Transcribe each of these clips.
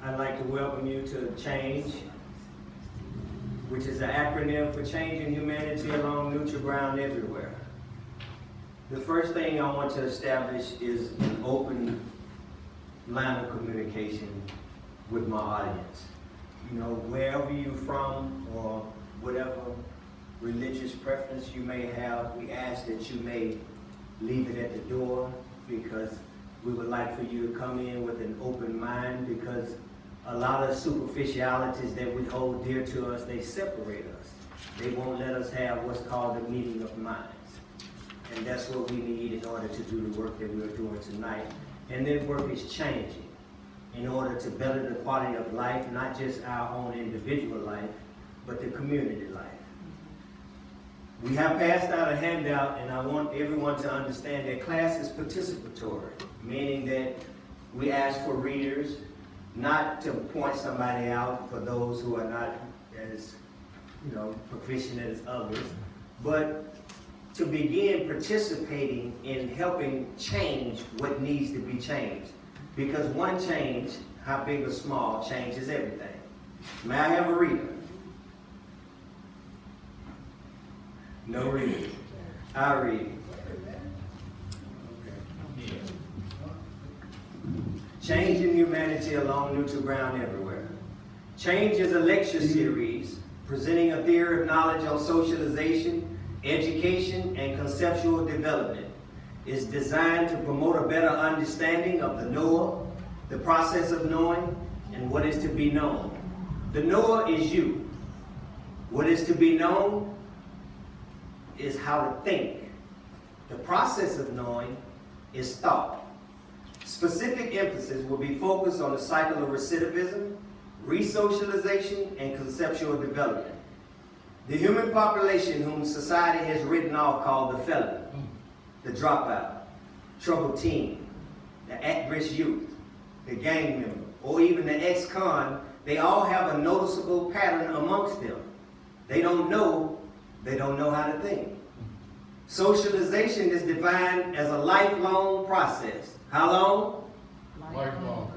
I'd like to welcome you to CHANGE, which is an acronym for Changing Humanity Along Neutral Ground Everywhere. The first thing I want to establish is an open line of communication with my audience. You know, wherever you're from or whatever religious preference you may have, we ask that you may leave it at the door, because we would like for you to come in with an open mind, because a lot of superficialities that we hold dear to us, they separate us. They won't let us have what's called a meeting of minds. And that's what we need in order to do the work that we're doing tonight. And that work is changing in order to better the quality of life, not just our own individual life, but the community life. We have passed out a handout, and I want everyone to understand that class is participatory, meaning that we ask for readers, not to point somebody out for those who are not as, proficient as others, but to begin participating in helping change what needs to be changed. Because one change, how big or small, changes everything. May I have a reader? No reader. I read. Changing Humanity Along Neutral Ground Everywhere. Change is a lecture series presenting a theory of knowledge on socialization, education, and conceptual development. It's designed to promote a better understanding of the knower, the process of knowing, and what is to be known. The knower is you. What is to be known is how to think. The process of knowing is thought. Specific emphasis will be focused on the cycle of recidivism, resocialization, and conceptual development. The human population whom society has written off, called the felon, the dropout, troubled teen, the at-risk youth, the gang member, or even the ex-con, they all have a noticeable pattern amongst them. They don't know how to think. Socialization is defined as a lifelong process. How long? Lifelong.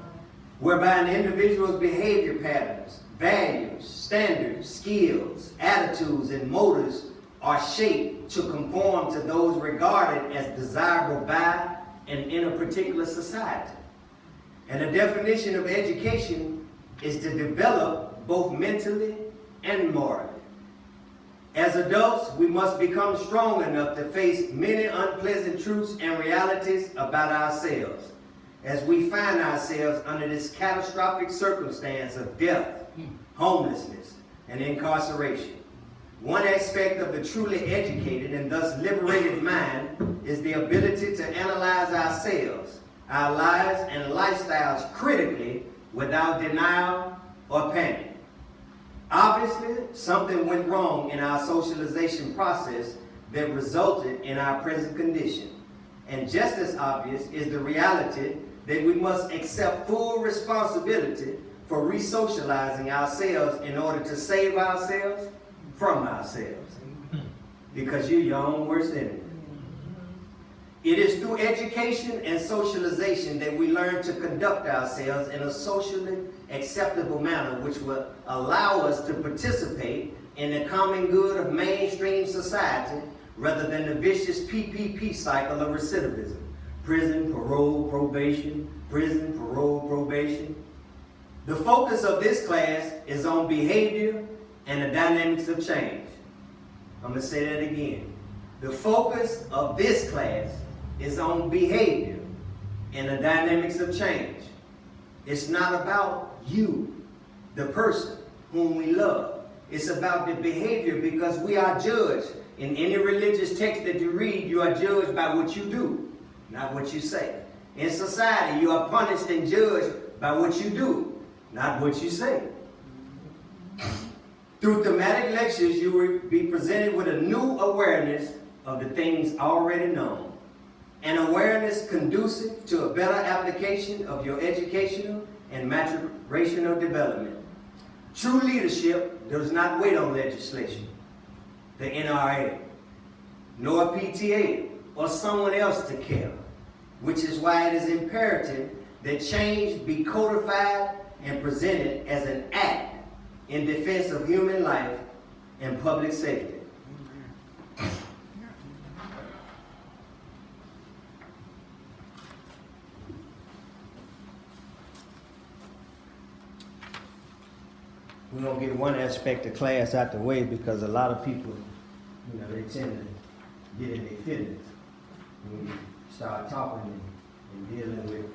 Whereby an individual's behavior patterns, values, standards, skills, attitudes, and motives are shaped to conform to those regarded as desirable by and in a particular society. And the definition of education is to develop both mentally and morally. As adults, we must become strong enough to face many unpleasant truths and realities about ourselves as we find ourselves under this catastrophic circumstance of death, homelessness, and incarceration. One aspect of the truly educated and thus liberated mind is the ability to analyze ourselves, our lives, and lifestyles critically without denial or panic. Obviously, something went wrong in our socialization process that resulted in our present condition. And just as obvious is the reality that we must accept full responsibility for resocializing ourselves in order to save ourselves from ourselves. Because you're your own worst enemy. It is through education and socialization that we learn to conduct ourselves in a socially acceptable manner, which will allow us to participate in the common good of mainstream society rather than the vicious PPP cycle of recidivism. Prison, parole, probation, prison, parole, probation. The focus of this class is on behavior and the dynamics of change. I'm going to say that again. The focus of this class is on behavior and the dynamics of change. It's not about you, the person whom we love. It's about the behavior, because we are judged. In any religious text that you read, you are judged by what you do, not what you say. In society, you are punished and judged by what you do, not what you say. Through thematic lectures, you will be presented with a new awareness of the things already known. An awareness conducive to a better application of your educational and maturational development. True leadership does not wait on legislation, the NRA, nor PTA, or someone else to care, which is why it is imperative that change be codified and presented as an act in defense of human life and public safety. We're going to get one aspect of class out the way because a lot of people, they tend to get in their feelings when you start talking and dealing with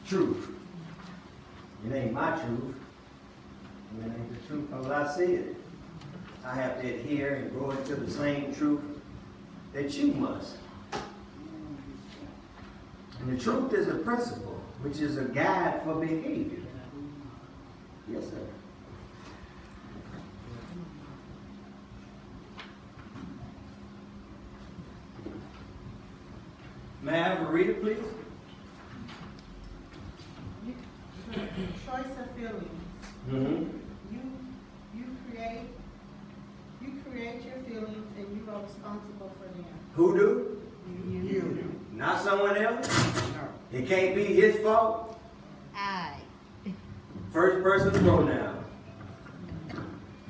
truth. It ain't my truth. It ain't the truth because I see it. I have to adhere and grow into the same truth that you must. And the truth is a principle, which is a guide for behavior. Yes, sir. May I have a reader, please? Choice of feelings. Mm-hmm. You create your feelings and you are responsible for them. Who do? You. Not someone else? No. It can't be his fault? I. First person pronoun.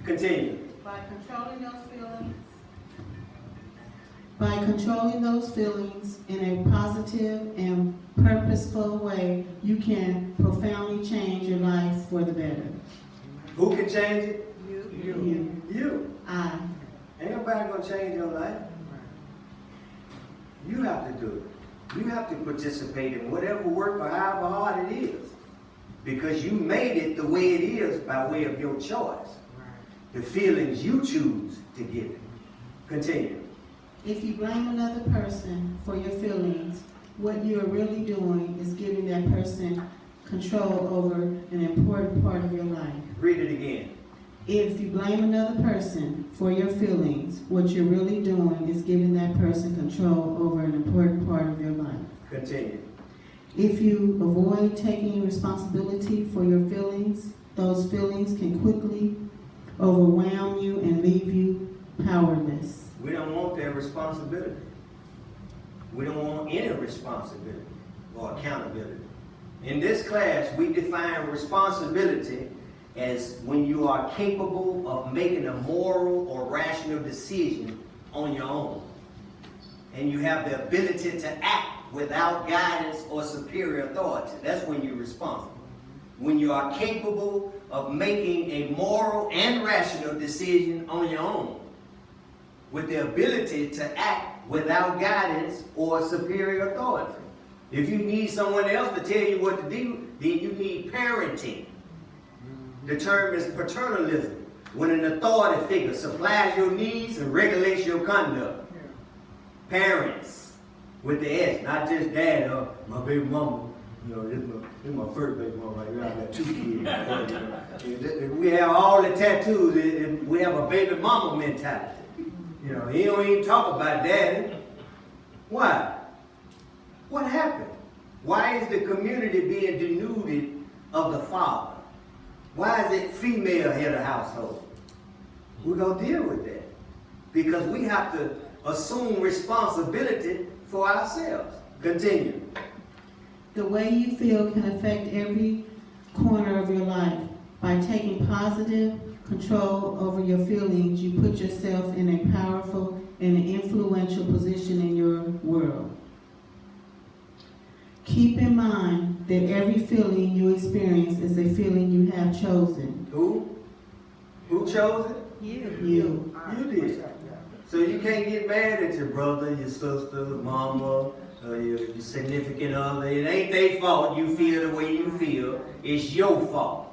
Continue. By controlling those feelings in a positive and purposeful way, you can profoundly change your life for the better. Who can change it? You. You. I. Ain't nobody gonna change your life. You have to do it. You have to participate in whatever work or however hard it is. Because you made it the way it is by way of your choice. The feelings you choose to give it. Continue. If you blame another person for your feelings, what you are really doing is giving that person control over an important part of your life. Read it again. If you blame another person for your feelings, what you're really doing is giving that person control over an important part of your life. Continue. If you avoid taking responsibility for your feelings, those feelings can quickly overwhelm you and leave you powerless. We don't want that responsibility. We don't want any responsibility or accountability. In this class, we define responsibility as when you are capable of making a moral or rational decision on your own. And you have the ability to act without guidance or superior authority. That's when you're responsible. When you are capable of making a moral and rational decision on your own, with the ability to act without guidance or superior authority. If you need someone else to tell you what to do, then you need parenting. The term is paternalism, when an authority figure supplies your needs and regulates your conduct. Parents, with the S, not just dad or my baby mama. This is my first baby mama right here. I got 2 kids. We have all the tattoos. We have a baby mama mentality. He don't even talk about daddy. Why? What happened? Why is the community being denuded of the father? Why is it female head of household? We're going to deal with that. Because we have to assume responsibility for ourselves. Continue. The way you feel can affect every corner of your life. By taking positive control over your feelings, you put yourself in a powerful and influential position in your world. Keep in mind that every feeling you experience is a feeling you have chosen. Who? Who chose it? You. You did. So you can't get mad at your brother, your sister, mama, your significant other. It ain't their fault you feel the way you feel. It's your fault.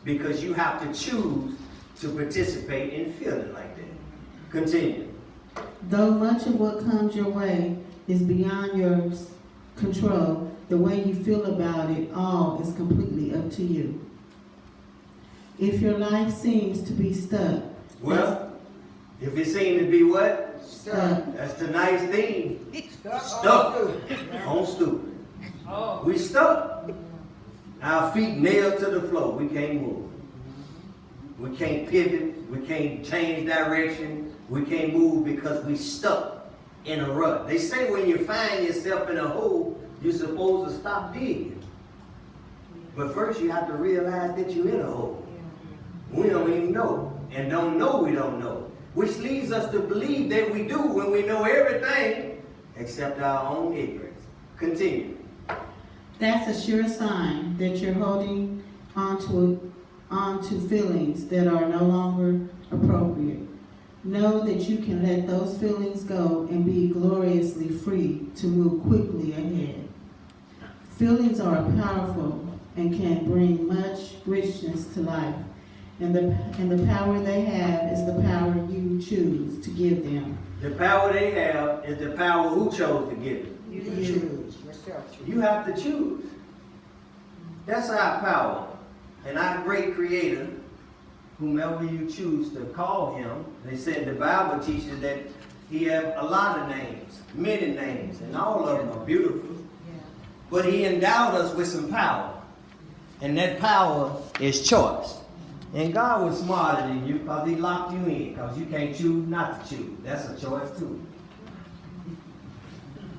Because you have to choose to participate in feeling like that. Continue. Though much of what comes your way is beyond your control, the way you feel about it all is completely up to you. If your life seems to be stuck. Well, if it seems to be what? Stuck. That's the nice thing. Stuck. On stupid. We stuck. Our feet nailed to the floor. We can't move. We can't pivot. We can't change direction. We can't move because we stuck in a rut. They say when you find yourself in a hole, you're supposed to stop digging. But first you have to realize that you're in a hole. We don't even know. And don't know we don't know. Which leads us to believe that we do when we know everything except our own ignorance. Continue. That's a sure sign that you're holding onto feelings that are no longer appropriate. Know that you can let those feelings go and be gloriously free to move quickly ahead. Feelings are powerful and can bring much richness to life. And the power they have is the power you choose to give them. The power they have is the power who chose to give it. You choose. Yourself choose. You have to choose. That's our power. And our great creator, whomever you choose to call him, they said the Bible teaches that he has a lot of names, many names, and all of them are beautiful. Yeah. But he endowed us with some power. And that power is choice. And God was smarter than you because he locked you in because you can't choose not to choose. That's a choice too.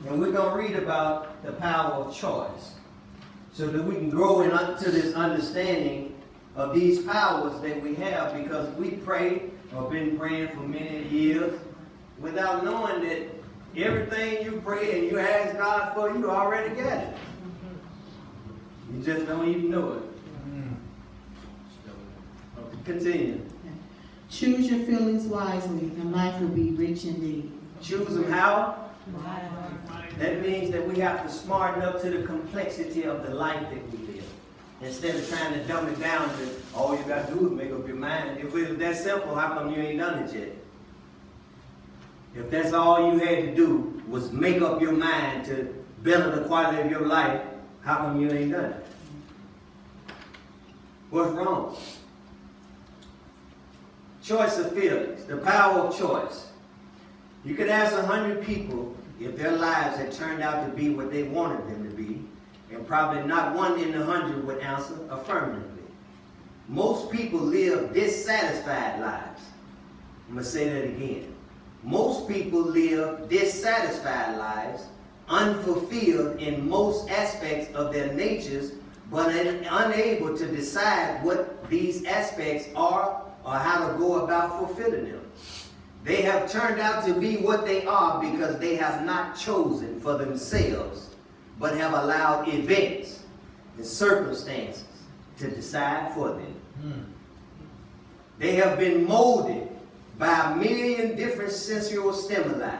And we're going to read about the power of choice so that we can grow into this understanding of these powers that we have, because we pray or been praying for many years without knowing that everything you pray and you ask God for, you already got it. You just don't even know it. Continue. Choose your feelings wisely, and life will be rich indeed. Choose them how? That means that we have to smarten up to the complexity of the life that we live. Instead of trying to dumb it down to all you got to do is make up your mind. If it was that simple, how come you ain't done it yet? If that's all you had to do was make up your mind to better the quality of your life, how come you ain't done it? What's wrong? Choice of feelings, the power of choice. You could ask 100 people if their lives had turned out to be what they wanted them to be, and probably not one in 100 would answer affirmatively. Most people live dissatisfied lives. I'm going to say that again. Most people live dissatisfied lives, unfulfilled in most aspects of their natures, but unable to decide what these aspects are or how to go about fulfilling them. They have turned out to be what they are because they have not chosen for themselves, but have allowed events and circumstances to decide for them. They have been molded by a million different sensual stimuli,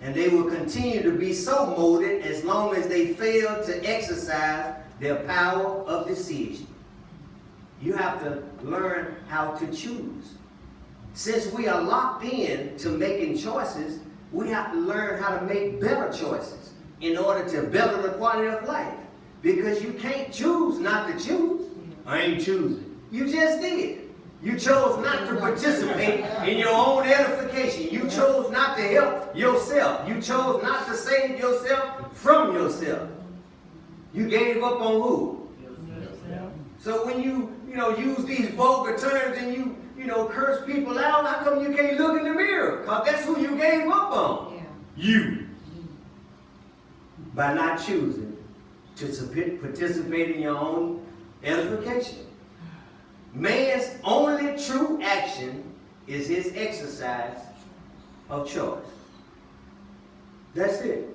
and they will continue to be so molded as long as they fail to exercise their power of decision. You have to learn how to choose. Since we are locked in to making choices, we have to learn how to make better choices in order to better the quality of life. Because you can't choose not to choose. I ain't choosing. You just did. You chose not to participate in your own edification. You chose not to help yourself. You chose not to save yourself from yourself. You gave up on who? Yourself. So when you use these vulgar terms and you curse people out, how come you can't look in the mirror? Because that's who you gave up on. Yeah. You. By not choosing to participate in your own edification. Man's only true action is his exercise of choice. That's it.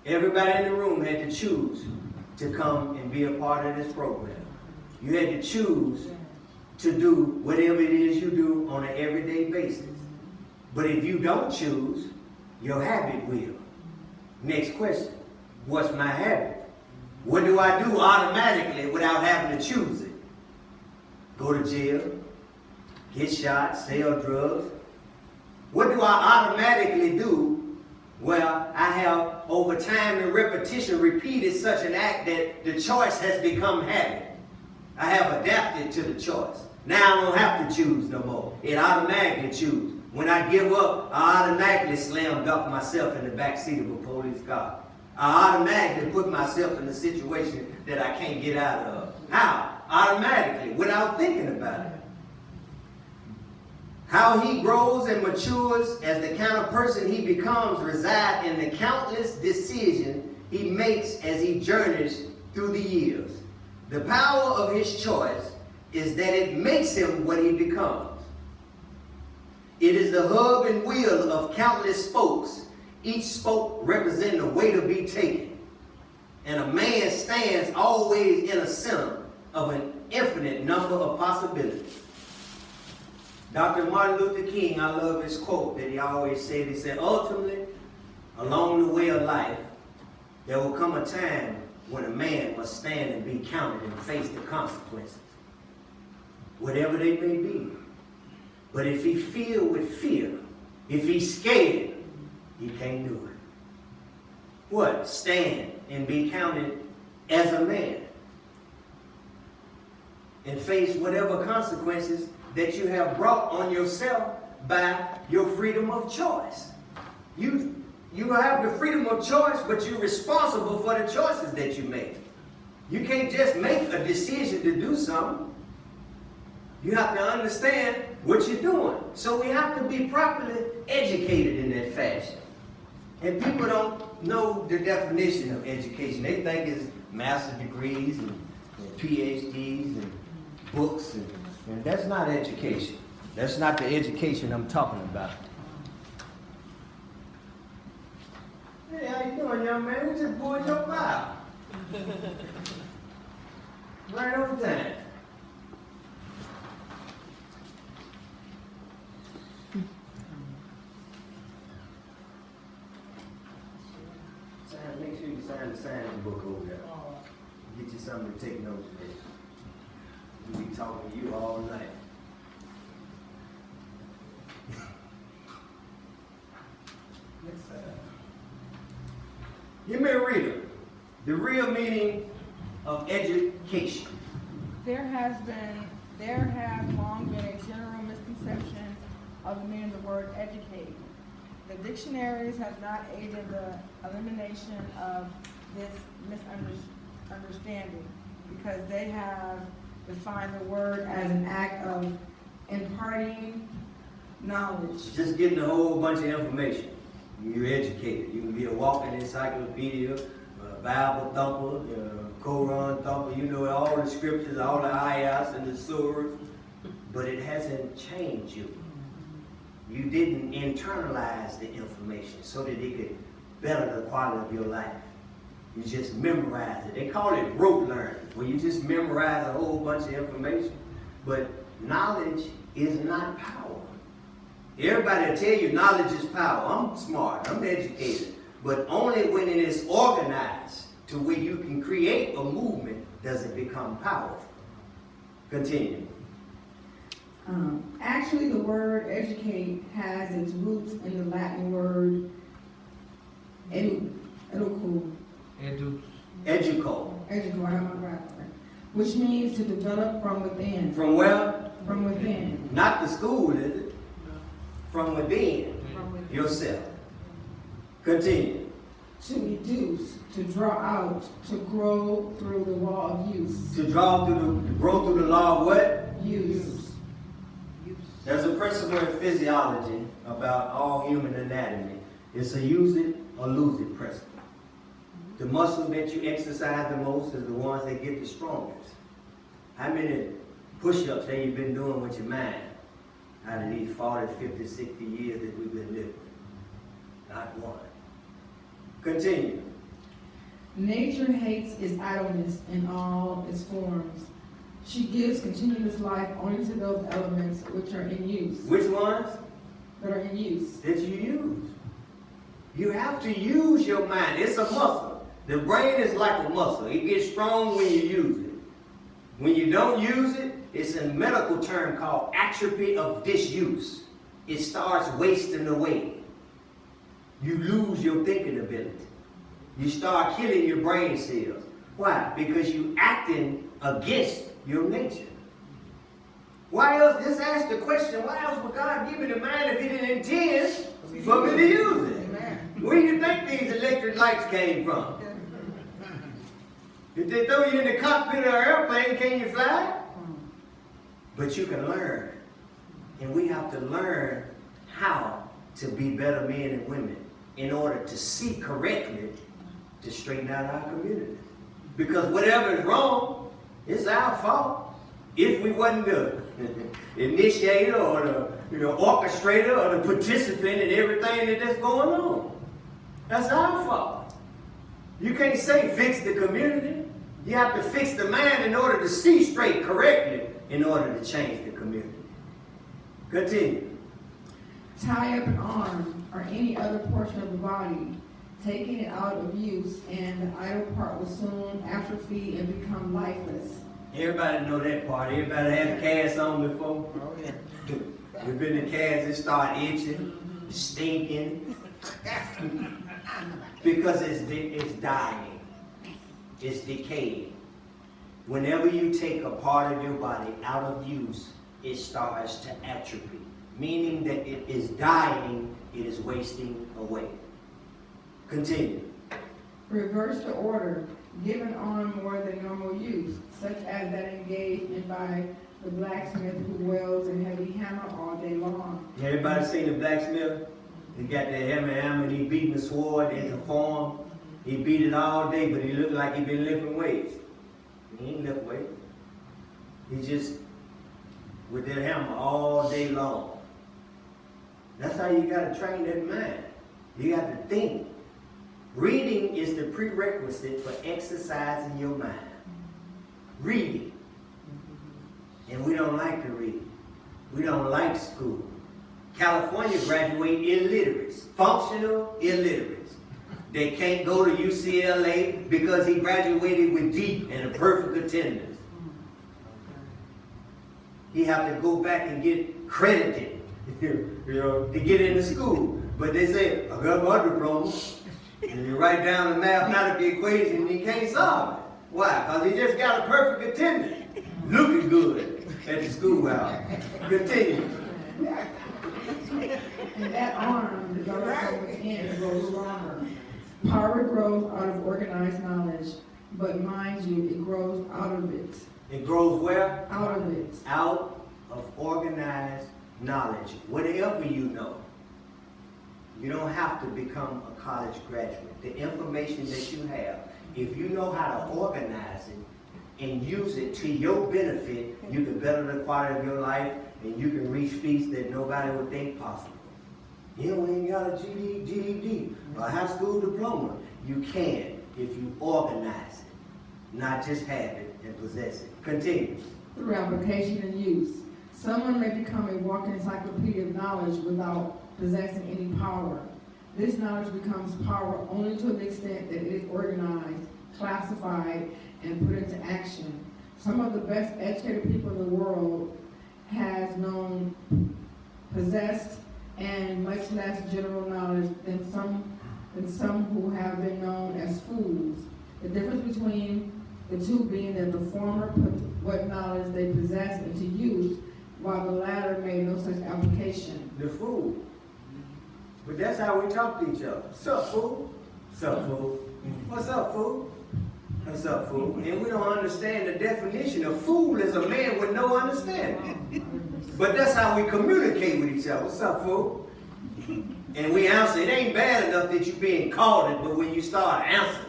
Everybody in the room had to choose to come and be a part of this program. You had to choose to do whatever it is you do on an everyday basis. But if you don't choose, your habit will. Next question. What's my habit? What do I do automatically without having to choose it? Go to jail, get shot, sell drugs. What do I automatically do? Well, I have over time and repetition repeated such an act that the choice has become habit. I have adapted to the choice. Now I don't have to choose no more. It automatically chooses. When I give up, I automatically slam dunk myself in the back seat of a police car. I automatically put myself in a situation that I can't get out of. How? Automatically, without thinking about it. How he grows and matures as the kind of person he becomes reside in the countless decisions he makes as he journeys through the years. The power of his choice is that it makes him what he becomes. It is the hub and wheel of countless spokes, each spoke representing a way to be taken. And a man stands always in the center of an infinite number of possibilities. Dr. Martin Luther King, I love his quote that he always said. He said, ultimately, along the way of life, there will come a time when a man must stand and be counted and face the consequences, whatever they may be. But if he's filled with fear, if he's scared, he can't do it. What? Stand and be counted as a man and face whatever consequences that you have brought on yourself by your freedom of choice. You have the freedom of choice, but you're responsible for the choices that you make. You can't just make a decision to do something. You have to understand what you're doing. So we have to be properly educated in that fashion. And people don't know the definition of education. They think it's master's degrees and PhDs and books, and that's not education. That's not the education I'm talking about. Hey, how you doing, young man? We just pulled your file. Right on time. Make sure you sign the signing book over there. Get you something to take notes with. We'll be talking to you all night. You may read it. The real meaning of education. There has long been a general misconception of the meaning of the word educate. The dictionaries have not aided the elimination of this misunderstanding because they have defined the word as an act of imparting knowledge. Just getting a whole bunch of information. You're educated. You can be a walking encyclopedia, a Bible thumper, a Quran thumper. You know all the scriptures, all the ayahs and the surahs, but it hasn't changed you. You didn't internalize the information so that it could better the quality of your life. You just memorize it. They call it rote learning, where you just memorize a whole bunch of information. But knowledge is not power. Everybody will tell you knowledge is power. I'm smart, I'm educated. But only when it is organized to where you can create a movement does it become powerful. Continue. Actually, the word educate has its roots in the Latin word educo, which means to develop from within. From where? From within. Not the school, is it? From within. From within. Yourself. Continue. To reduce, to draw out, to grow through the law of use. To grow through the law of what? Use. There's a principle in physiology about all human anatomy. It's a use it or lose it principle. The muscle that you exercise the most is the ones that get the strongest. How many push-ups have you been doing with your mind out of these 40, 50, 60 years that we've been living? Not one. Continue. Nature hates its idleness in all its forms. She gives continuous life only to those elements which are in use. Which ones? That are in use. That you use. You have to use your mind. It's a muscle. The brain is like a muscle. It gets strong when you use it. When you don't use it, it's a medical term called atrophy of disuse. It starts wasting away. You lose your thinking ability. You start killing your brain cells. Why? Because you're acting against your nature. Why else? Just ask the question, why else would God give me the mind if he didn't intend for me to use it? Where do you think these electric lights came from? If they throw you in the cockpit of an airplane, can you fly? But you can learn. And we have to learn how to be better men and women in order to see correctly to straighten out our community. Because whatever is wrong It's our fault if we wasn't the initiator or the orchestrator or the participant in everything that's going on. That's our fault. You can't say fix the community. You have to fix the mind in order to see straight correctly in order to change the community. Continue. Tie up an arm or any other portion of the body, taking it out of use, and the idle part will soon atrophy and become lifeless. Everybody know that part. Everybody had a cast on before. Oh, yeah. You've been in cast, it start itching, stinking. Because it's dying. It's decaying. Whenever you take a part of your body out of use, it starts to atrophy. Meaning that it is dying, it is wasting away. Continue. Reverse the order, give an arm more than normal use, such as that engaged in by the blacksmith who wields a heavy hammer all day long. Everybody seen the blacksmith? He got that hammer and he beating the sword into form. He beat it all day, but he looked like he been lifting weights. He ain't lift weights. He just with that hammer all day long. That's how you got to train that mind. You got to think. Reading is the prerequisite for exercising your mind. Reading. And we don't like to read. We don't like school. California graduate illiterates, functional illiterates. They can't go to UCLA because he graduated with deep and a perfect attendance. He have to go back and get credited, to get into school. But they say, I got my diploma. And you write down a mathematical equation and he can't solve it. Why? Because he just got a perfect attendance. Looking good at the schoolhouse. Continue. And that arm, the dark within, grows stronger. Power grows out of organized knowledge, but mind you, it grows out of it. It grows where? Out of it. Out of organized knowledge. Whatever you know. You don't have to become a college graduate. The information that you have, if you know how to organize it and use it to your benefit, you can better the quality of your life and you can reach feats that nobody would think possible. You ain't got a GED, a high school diploma. You can if you organize it, not just have it and possess it. Continue. Through application and use. Someone may become a walking encyclopedia of knowledge without possessing any power. This knowledge becomes power only to the extent that it is organized, classified, and put into action. Some of the best educated people in the world has known, possessed, and much less general knowledge than some who have been known as fools. The difference between the two being that the former put what knowledge they possess into use, while the latter made no such application. The fool. But that's how we talk to each other. What's up, fool? What's up, fool? What's up, fool? What's up, fool? And we don't understand the definition. A fool is a man with no understanding. But that's how we communicate with each other. What's up, fool? And we answer. It ain't bad enough that you're being called it, but when you start answering,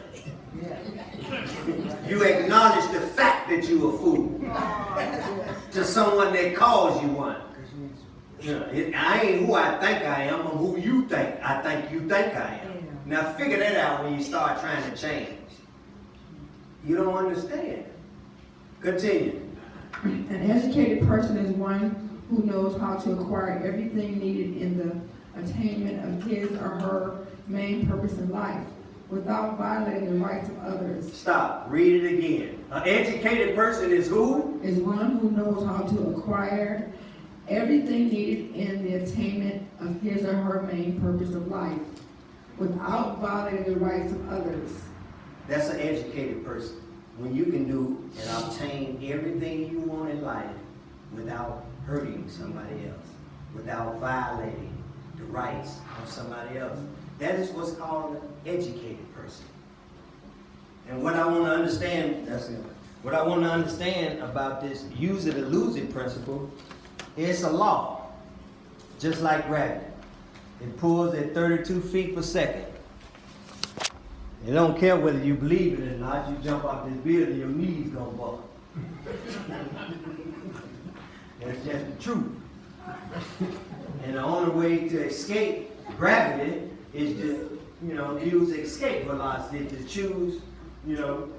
you acknowledge the fact that you're a fool to someone that calls you one. I ain't who I think I am, I'm who you think you think I am. Now figure that out when you start trying to change. You don't understand. Continue. An educated person is one who knows how to acquire everything needed in the attainment of his or her main purpose in life, without violating the rights of others. Stop. Read it again. An educated person is who? Is one who knows how to acquire everything needed in the attainment of his or her main purpose of life, without violating the rights of others. That's an educated person. When you can do and obtain everything you want in life without hurting somebody else, without violating the rights of somebody else. That is what's called an educated person. And what I want to understand, what I want to understand about this use it or lose it principle, it's a law. Just like gravity. It pulls at 32 feet per second. It don't care whether you believe it or not, you jump off this building, your knees gonna buckle. That's just the truth. And the only way to escape gravity is to, use escape velocity, to choose, to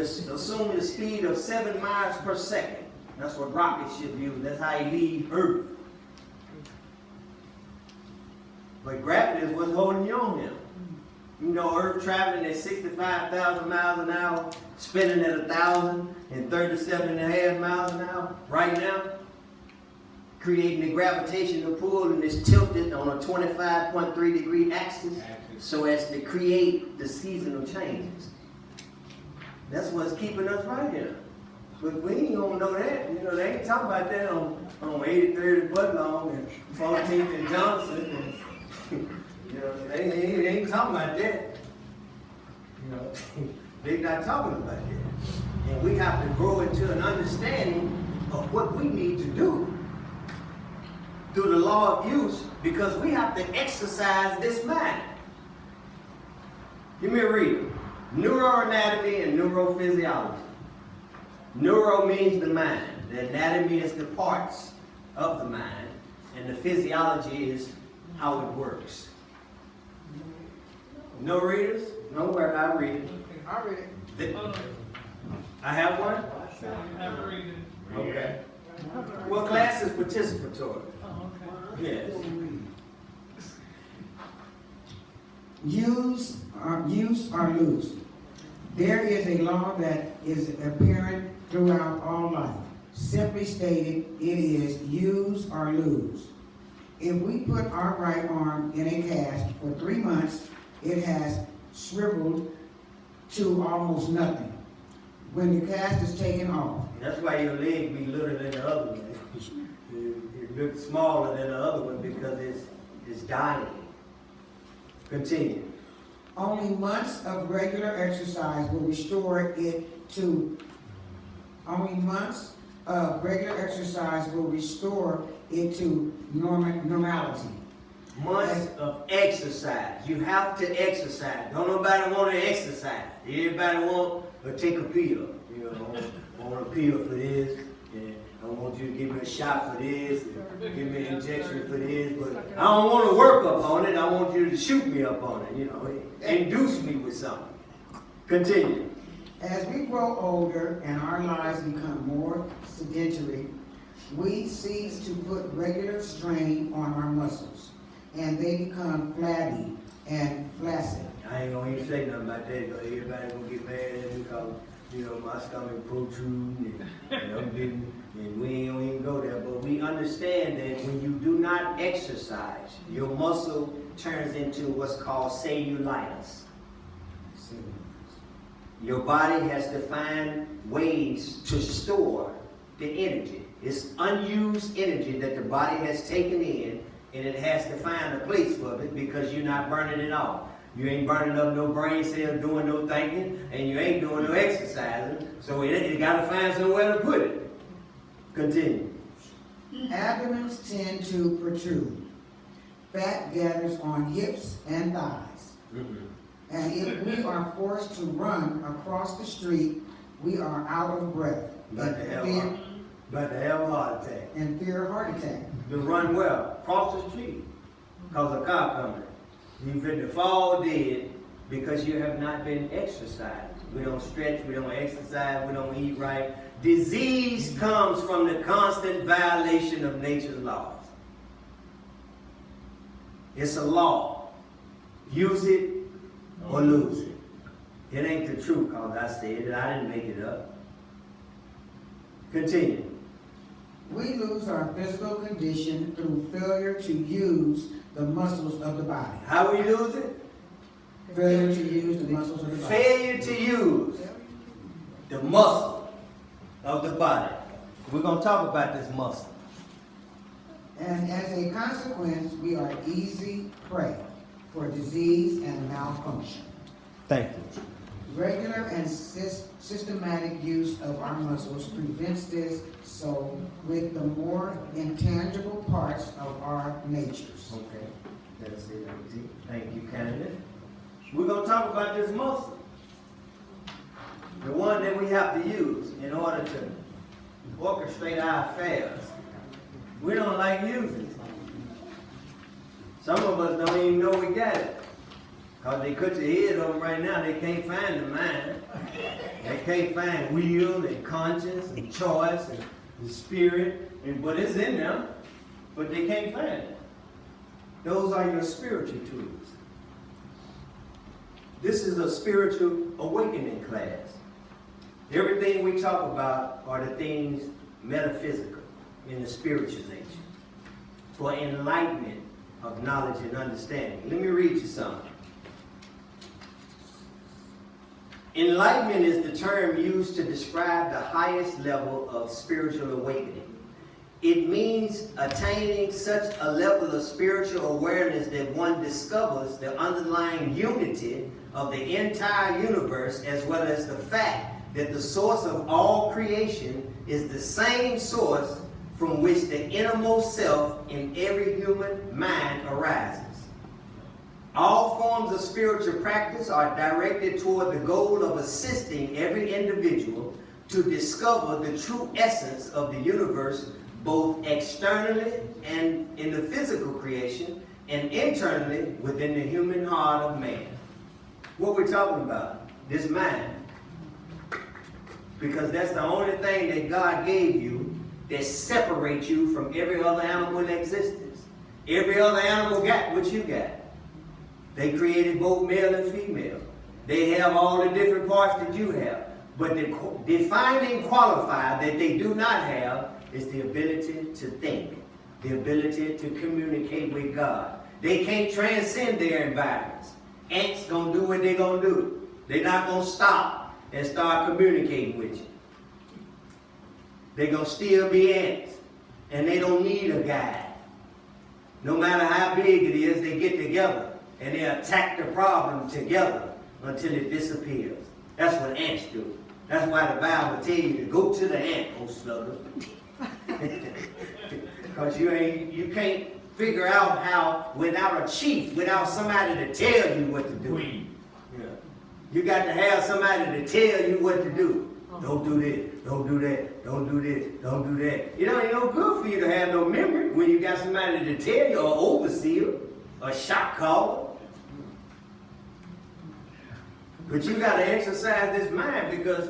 assume the speed of 7 miles per second. That's what rockets should use. That's how you leave Earth. But gravity is what's holding you on here. Earth traveling at 65,000 miles an hour, spinning at 1,037.5 miles an hour right now, creating a gravitational pull, and it's tilted on a 25.3 degree axis so as to create the seasonal changes. That's what's keeping us right here. But we ain't gonna know that. They ain't talking about that on 83rd and Budlong and 14th and Johnson. They ain't talking about that. They're not talking about that. And we have to grow into an understanding of what we need to do through the law of use, because we have to exercise this mind. Give me a reader. Neuroanatomy and neurophysiology. Neuro means the mind. The anatomy is the parts of the mind. And the physiology is how it works. No readers? Nowhere. I read it. I read it. I have one? Have a reader. Okay. Well, class is participatory. Oh, okay. Yes. Use or lose. There is a law that is apparent throughout all life. Simply stated, it is use or lose. If we put our right arm in a cast for 3 months, it has shriveled to almost nothing. When the cast is taken off, That's why your leg be littler than the other one. It looks smaller than the other one because it's dying. Continue. only months of regular exercise will restore it to normality. Months of exercise. You have to exercise. Don't nobody want to exercise. Everybody want to take a pill. I want a pill for this, and I want you to give me a shot for this, and give me an injection for this, but I don't want to work up on it. I want you to shoot me up on it, induce me with something. Continue. As we grow older and our lives become more sedentary, we cease to put regular strain on our muscles, and they become flabby and flaccid. I ain't gonna even say nothing about that, though. Everybody gonna get mad at me because, my stomach protrudes and we don't even go there. But we understand that when you do not exercise, your muscle turns into what's called cellulitis. Your body has to find ways to store the energy. It's unused energy that the body has taken in, and it has to find a place for it because you're not burning it off. You ain't burning up no brain cells, doing no thinking, and you ain't doing no exercising, so you gotta find somewhere to put it. Continue. Abdomens tend to protrude. Fat gathers on hips and thighs. And if we are forced to run across the street, we are out of breath. About to have a heart attack. And fear a heart attack. To run well, cross the street, cause a car coming. You finna fall dead because you have not been exercised. We don't stretch, we don't exercise, we don't eat right. Disease comes from the constant violation of nature's laws. It's a law. Use it or lose it. It ain't the truth, cause I said it. I didn't make it up. Continue. We lose our physical condition through failure to use the muscles of the body. How we lose it? Failure to use the muscles of the body. Failure to use the muscle of the body. We're going to talk about this muscle. And as a consequence, we are easy prey for disease and malfunction. Thank you. Regular and systematic use of our muscles prevents this, so with the more intangible parts of our natures. Okay, that's it. Thank you, candidate. We're going to talk about this muscle. the one that we have to use in order to orchestrate our affairs. We don't like using it. Some of us don't even know we got it. Because they cut your head open right now, they can't find the mind. They can't find will and conscience and choice and the spirit, but it's in them, but they can't find it. Those are your spiritual tools. This is a spiritual awakening class. Everything we talk about are the things metaphysical in the spiritual nature for enlightenment of knowledge and understanding. Let me read you something. Enlightenment is the term used to describe the highest level of spiritual awakening. It means attaining such a level of spiritual awareness that one discovers the underlying unity of the entire universe, as well as the fact that the source of all creation is the same source from which the innermost self in every human mind arises. All forms of spiritual practice are directed toward the goal of assisting every individual to discover the true essence of the universe, both externally and in the physical creation, and internally within the human heart of man. What we're talking about, this mind, because that's the only thing that God gave you that separates you from every other animal in existence. Every other animal got what you got. They created both male and female. They have all the different parts that you have. But the defining qualifier that they do not have is the ability to think, the ability to communicate with God. They can't transcend their environments. Ants gonna do what they gonna do. They're not gonna stop and start communicating with you. They're gonna still be ants, and they don't need a guide. No matter how big it is, they get together and they attack the problem together until it disappears. That's what ants do. That's why the Bible tells you to go to the ant, oh slugger. Because you can't figure out how, without a chief, without somebody to tell you what to do. Yeah. You got to have somebody to tell you what to do. Don't do this, don't do that, don't do this, don't do that. It ain't no good for you to have no memory when you got somebody to tell you, or overseer, a shot caller. But you got to exercise this mind because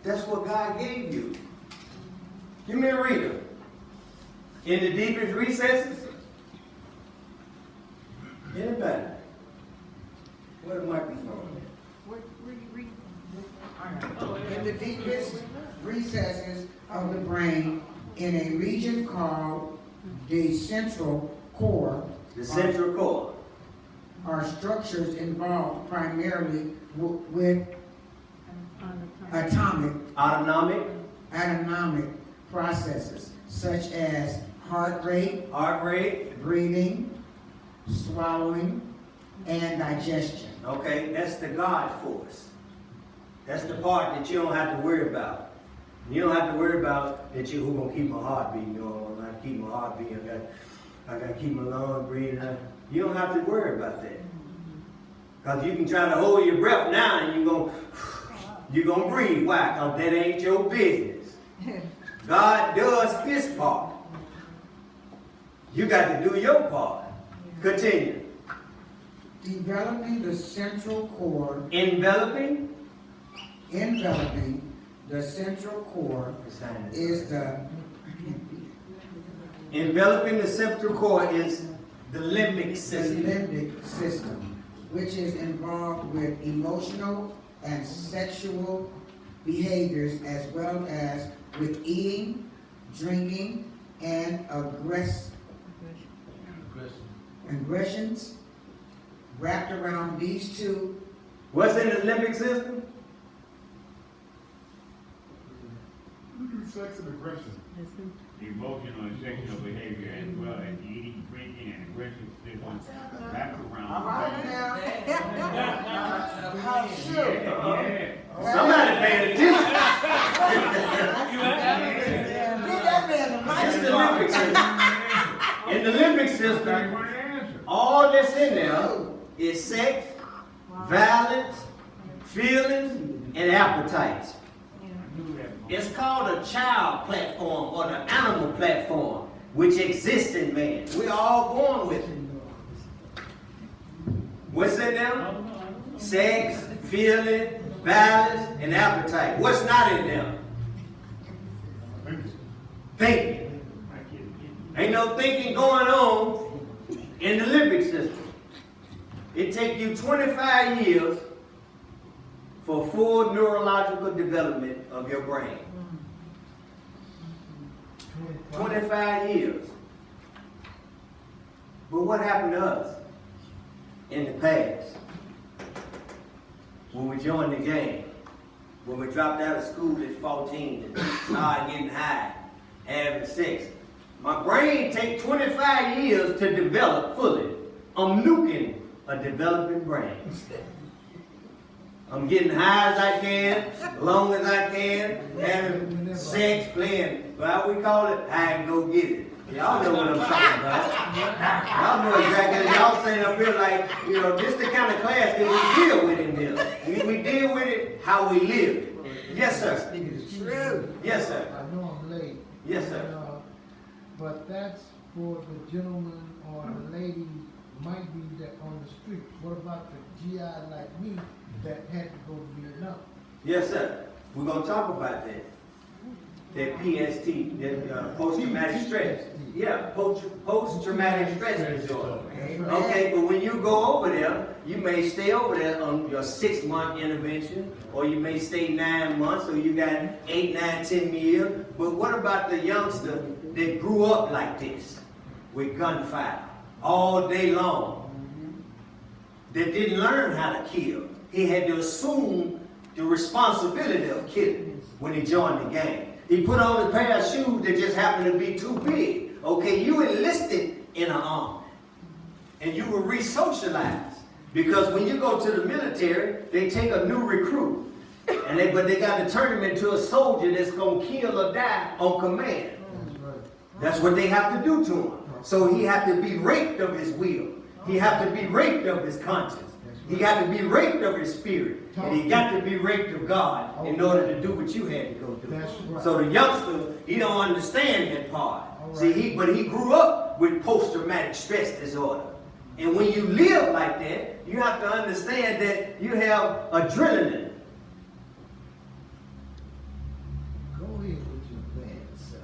that's what God gave you. Give me a reader. In the deepest recesses? Anybody? Where the microphone at? Where you read? In the deepest recesses of the brain, in a region called the central core, The central core. are structures involved primarily with autonomic processes, such as heart rate, breathing, swallowing, and digestion. Okay, that's the God force. That's the part that you don't have to worry about. You don't have to worry about that who's gonna keep my heart beating. You know, I gotta keep my heart beating. I gotta keep my lungs breathing. You don't have to worry about that. Because you can try to hold your breath now and you're gonna breathe. Why? Because that ain't your business. God does his part. You got to do your part. Continue. Developing the central core. Enveloping The central core is the Enveloping the central core is the limbic system. Which is involved with emotional and sexual behaviors, as well as with eating, drinking, and aggressions wrapped around these two. What's in the limbic system? Sex and aggression. Emotional and sexual behavior, as well as eating, drinking, and aggression systems wrapped around. All right now. How sure? Yeah. Somebody paying attention. Get that man It's the the limbic system. In the limbic system, all that's in there is sex, violence, feelings, and appetites. I knew that. It's called a child platform or the animal platform, which exists in man. We're all born with it. What's in them? Sex, feeling, violence, and appetite. What's not in them? Thinking. Ain't no thinking going on in the limbic system. It takes you 25 years for full neurological development of your brain. 25 years. But what happened to us in the past? When we joined the gang, when we dropped out of school at 14 and started getting high, having sex. My brain takes 25 years to develop fully. I'm nuking a developing brain. I'm getting high as I can, long as I can, having sex, playing, well, we call it hide and go get it. Y'all know what I'm talking about. Y'all know exactly. Y'all saying up here like, this the kind of class that we deal with in here. We deal with it how we live. Yes, sir. Yes, sir. I know I'm late. Yes, sir. But that's for the gentleman or the lady might be that on the street. What about the GI like me that had to go to Vietnam? Yes, sir. We're going to talk about that. That PST, that post-traumatic stress. Yeah, post-traumatic stress disorder. Okay, but when you go over there, you may stay over there on your 6-month intervention, or you may stay 9 months, or you got 8, 9, 10 years. But what about the youngster that grew up like this, with gunfire all day long, that didn't learn how to kill? He had to assume the responsibility of killing when he joined the gang. He put on a pair of shoes that just happened to be too big. Okay, you enlisted in an army, and you were re-socialized. Because when you go to the military, they take a new recruit, but they got to turn him into a soldier that's going to kill or die on command. That's what they have to do to him. So he had to be raped of his will. He had to be raped of his conscience. He got to be raped of his spirit. And he got to be raped of God in order to do what you had to go do. Right. So the youngster, he don't understand that part. See, but he grew up with post-traumatic stress disorder. And when you live like that, you have to understand that you have adrenaline. Go ahead with your bad self.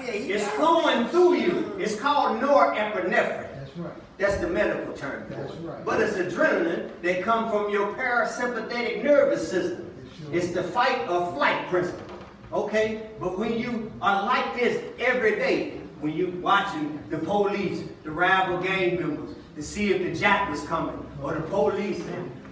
It's flowing through you. It's called norepinephrine. That's right. That's the medical term for That's it. right. But it's adrenaline that comes from your parasympathetic nervous system. It's the fight or flight principle. Okay? But when you are like this every day, when you watching the police, the rival gang members, to see if the jack was coming, or the police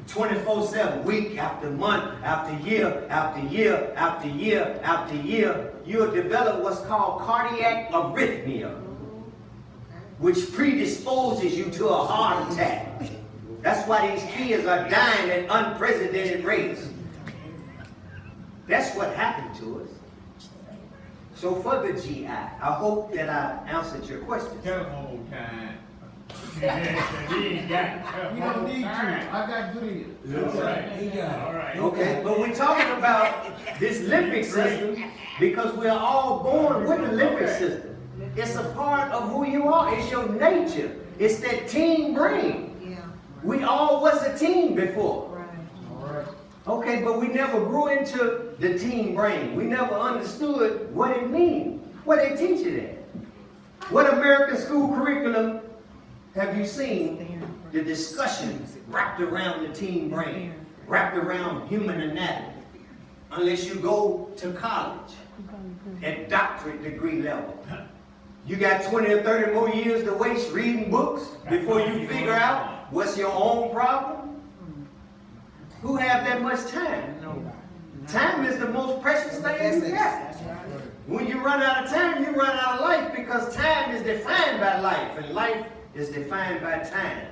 24/7, week after month, after year, after year, after year, after year, you'll develop what's called cardiac arrhythmia, which predisposes you to a heart attack. That's why these kids are dying at unprecedented rates. That's what happened to us. So for the GI, I hope that I answered your question. Telephone time. He ain't got You don't need to. time. I got good ears. All right. All right. Okay, but we're talking about this limbic system because we are all born with the limbic system. It's a part of who you are. It's your nature. It's that team brain. Yeah, We all was a team before. right. All right. Okay, but we never grew into the team brain. We never understood what it means. What they teach you that. What American school curriculum have you seen? The discussions wrapped around the team brain, wrapped around human anatomy. Unless you go to college at doctorate degree level. You got 20 or 30 more years to waste reading books before you figure out what's your own problem. Who have that much time? Time is the most precious thing you got. When you run out of time, you run out of life because time is defined by life and life is defined by time.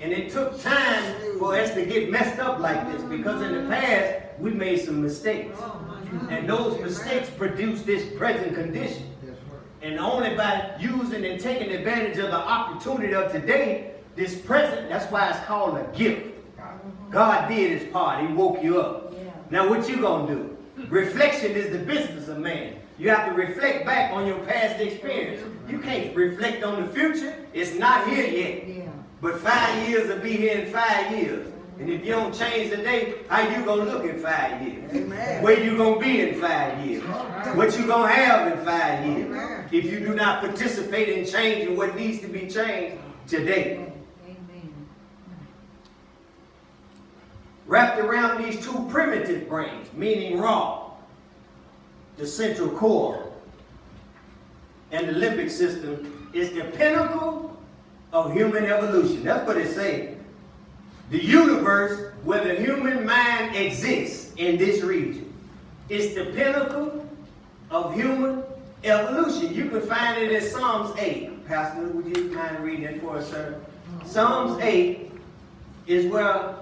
And it took time for us to get messed up like this because in the past, we made some mistakes. And those mistakes produced this present condition. That's right. And only by using and taking advantage of the opportunity of today, this present, that's why it's called a gift. God did his part. He woke you up. Yeah. Now what you gonna do? Reflection is the business of man. You have to reflect back on your past experience. You can't reflect on the future. It's not here yet. Yeah. But 5 years will be here in 5 years. And if you don't change today, how you gonna look in 5 years? Amen. Where you gonna be in 5 years? What you gonna have in 5 years? Amen. If you do not participate in changing what needs to be changed today. Amen. Wrapped around these two primitive brains, meaning raw, the central core, and the limbic system is the pinnacle of human evolution. That's what it's saying. The universe where the human mind exists in this region. It's the pinnacle of human evolution. You can find it in Psalms 8. Pastor, would you mind reading it for us, sir? Psalms 8 is where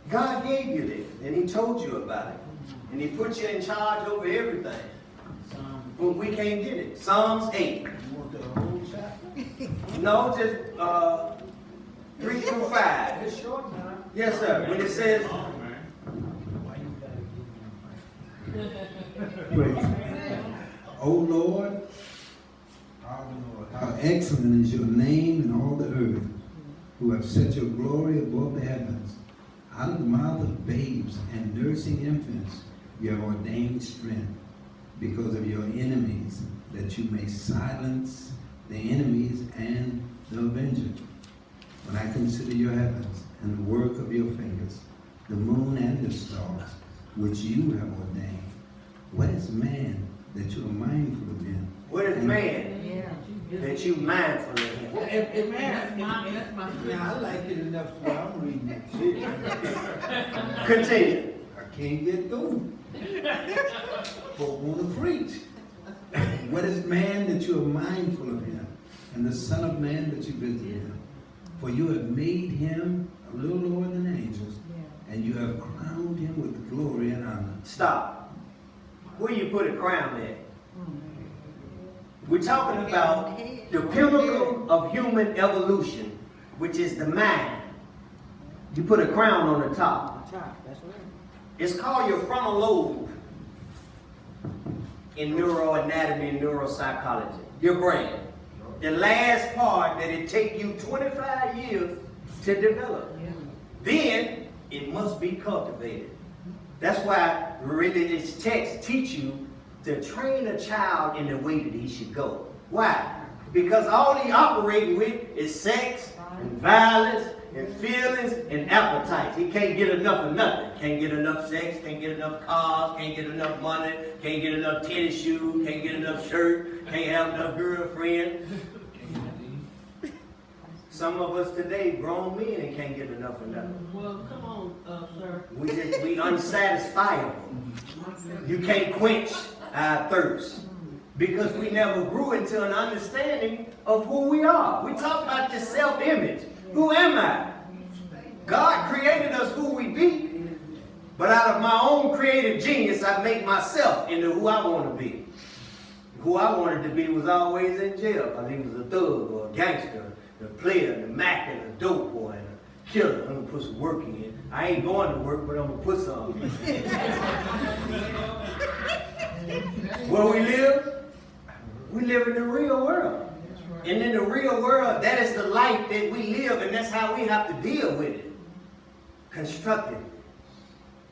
God gave you this, and he told you about it. And he put you in charge over everything. But we can't get it. Psalms 8. You want the whole chapter? No, just 3 through 5. It's short now. Yes, sir. When it says, Oh, man. Praise God. O Lord, our Lord, how excellent is your name in all the earth, who have set your glory above the heavens. Out of the mouth of babes and nursing infants, you have ordained strength because of your enemies, that you may silence the enemies and the avenger. When I consider your heavens and the work of your fingers, the moon and the stars, which you have ordained, what is man that you are mindful of him? what is man Yeah. that you mindful of him? Now, I like it enough where I'm reading it. Continue. I can't get through. But want to preach. What is man that you are mindful of him, and the Son of Man that you visit him? For you have made him a little lower than angels, and you have crowned him with glory and honor. Stop. Where you put a crown at? We're talking about the pinnacle of human evolution, which is the mind. You put a crown on the top. That's right. It's called your frontal lobe in neuroanatomy and neuropsychology. Your brain. The last part that it take you 25 years to develop. Then it must be cultivated. That's why religious texts teach you to train a child in the way that he should go. Why? Because all he operating with is sex and violence and feelings and appetites. He can't get enough of nothing. Can't get enough sex, can't get enough cars, can't get enough money, can't get enough tennis shoes, can't get enough shirt, can't have enough girlfriend. Some of us today, grown men, and can't get enough of nothing. Well, come on, sir. We unsatisfiable. You can't quench our thirst because we never grew into an understanding of who we are. We talk about this self-image. Who am I? God created us who we be, but out of my own creative genius, I make myself into who I want to be. Who I wanted to be was always in jail because he was a thug or a gangster, a player, a Mac, and a dope boy, and a killer. I'm going to put some work in. I ain't going to work, but I'm going to put some. Where we live in the real world. And in the real world, that is the life that we live, and that's how we have to deal with it. Construct it.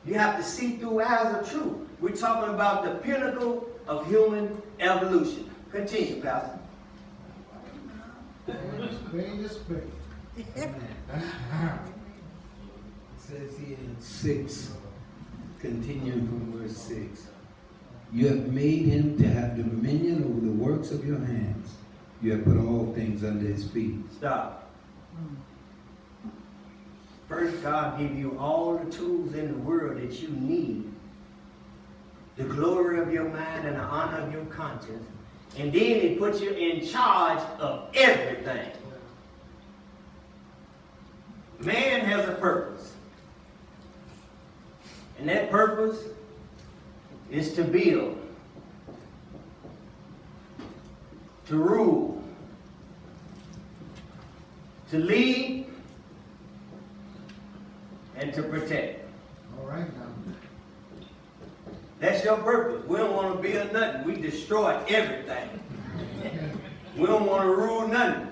You have to see through eyes of truth. We're talking about the pinnacle of human evolution. Continue, Pastor. Spade is spade. It says here in 6, continuing from verse 6, you have made him to have dominion over the works of your hands. You have put all things under his feet. Stop. First, God gave you all the tools in the world that you need. The glory of your mind and the honor of your conscience. And then he put you in charge of everything. Man has a purpose. And that purpose is to build, to rule, to lead, and to protect. your purpose. We don't want to build nothing. We destroy everything. We don't want to rule nothing.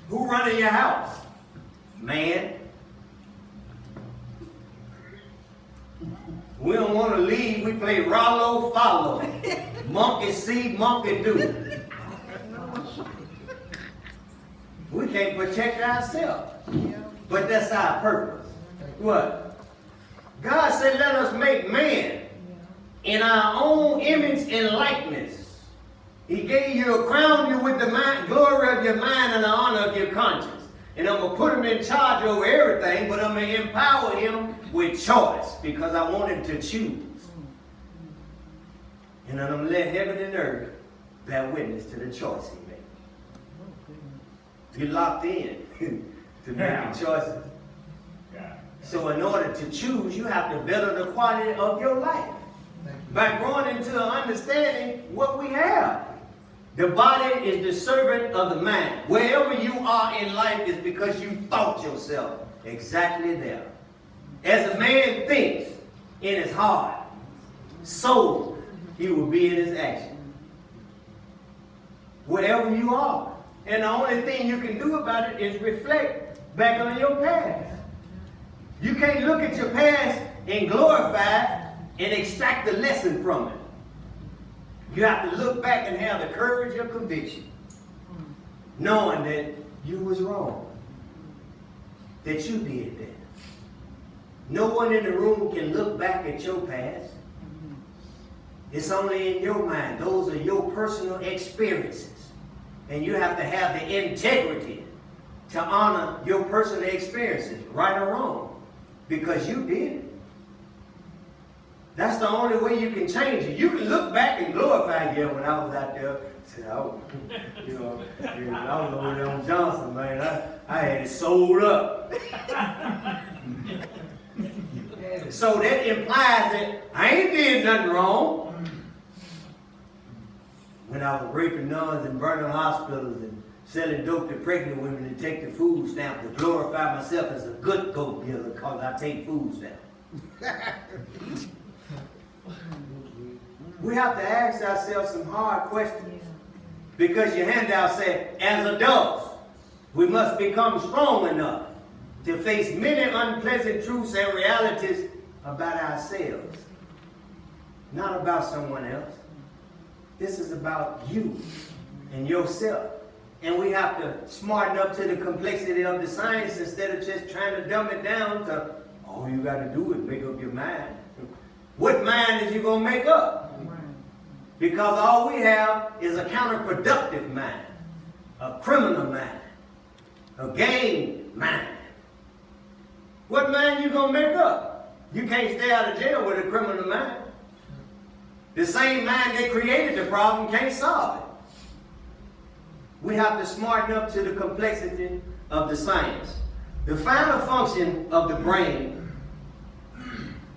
Who running your house? Man. We don't want to lead. We play Rollo follow. Monkey see, monkey do. We can't protect ourselves. But that's our purpose. What? God said, let us make man in our own image and likeness. He gave you a crown you with the glory of your mind and the honor of your conscience. And I'm going to put him in charge over everything, but I'm going to empower him with choice because I want him to choose. And I'm going to let heaven and earth bear witness to the choice he made. You're locked in to making choices. So in order to choose, you have to better the quality of your life by growing into an understanding what we have. The body is the servant of the mind. Wherever you are in life is because you thought yourself exactly there. As a man thinks in his heart, so he will be in his action. Wherever you are. And the only thing you can do about it is reflect back on your past. You can't look at your past and glorify it and extract the lesson from it. You have to look back and have the courage of conviction, knowing that you was wrong, that you did that. No one in the room can look back at your past. It's only in your mind. Those are your personal experiences. And you have to have the integrity to honor your personal experiences, right or wrong, because you did it. That's the only way you can change it. You can look back and glorify, yeah, when I was out there, said, oh, I was over there on Johnson, man. I had it sold up. So that implies that I ain't did nothing wrong. When I was raping nuns and burning hospitals and selling dope to pregnant women and take the food stamp to glorify myself as a good goat dealer because I take food stamp. We have to ask ourselves some hard questions. Because your handout said, as adults, we must become strong enough to face many unpleasant truths and realities about ourselves. Not about someone else. This is about you and yourself. And we have to smarten up to the complexity of the science instead of just trying to dumb it down to all you got to do is make up your mind. What mind is you going to make up? Because all we have is a counterproductive mind, a criminal mind, a gang mind. What mind you going to make up? You can't stay out of jail with a criminal mind. The same mind that created the problem can't solve it. We have to smarten up to the complexity of the science. The final function of the brain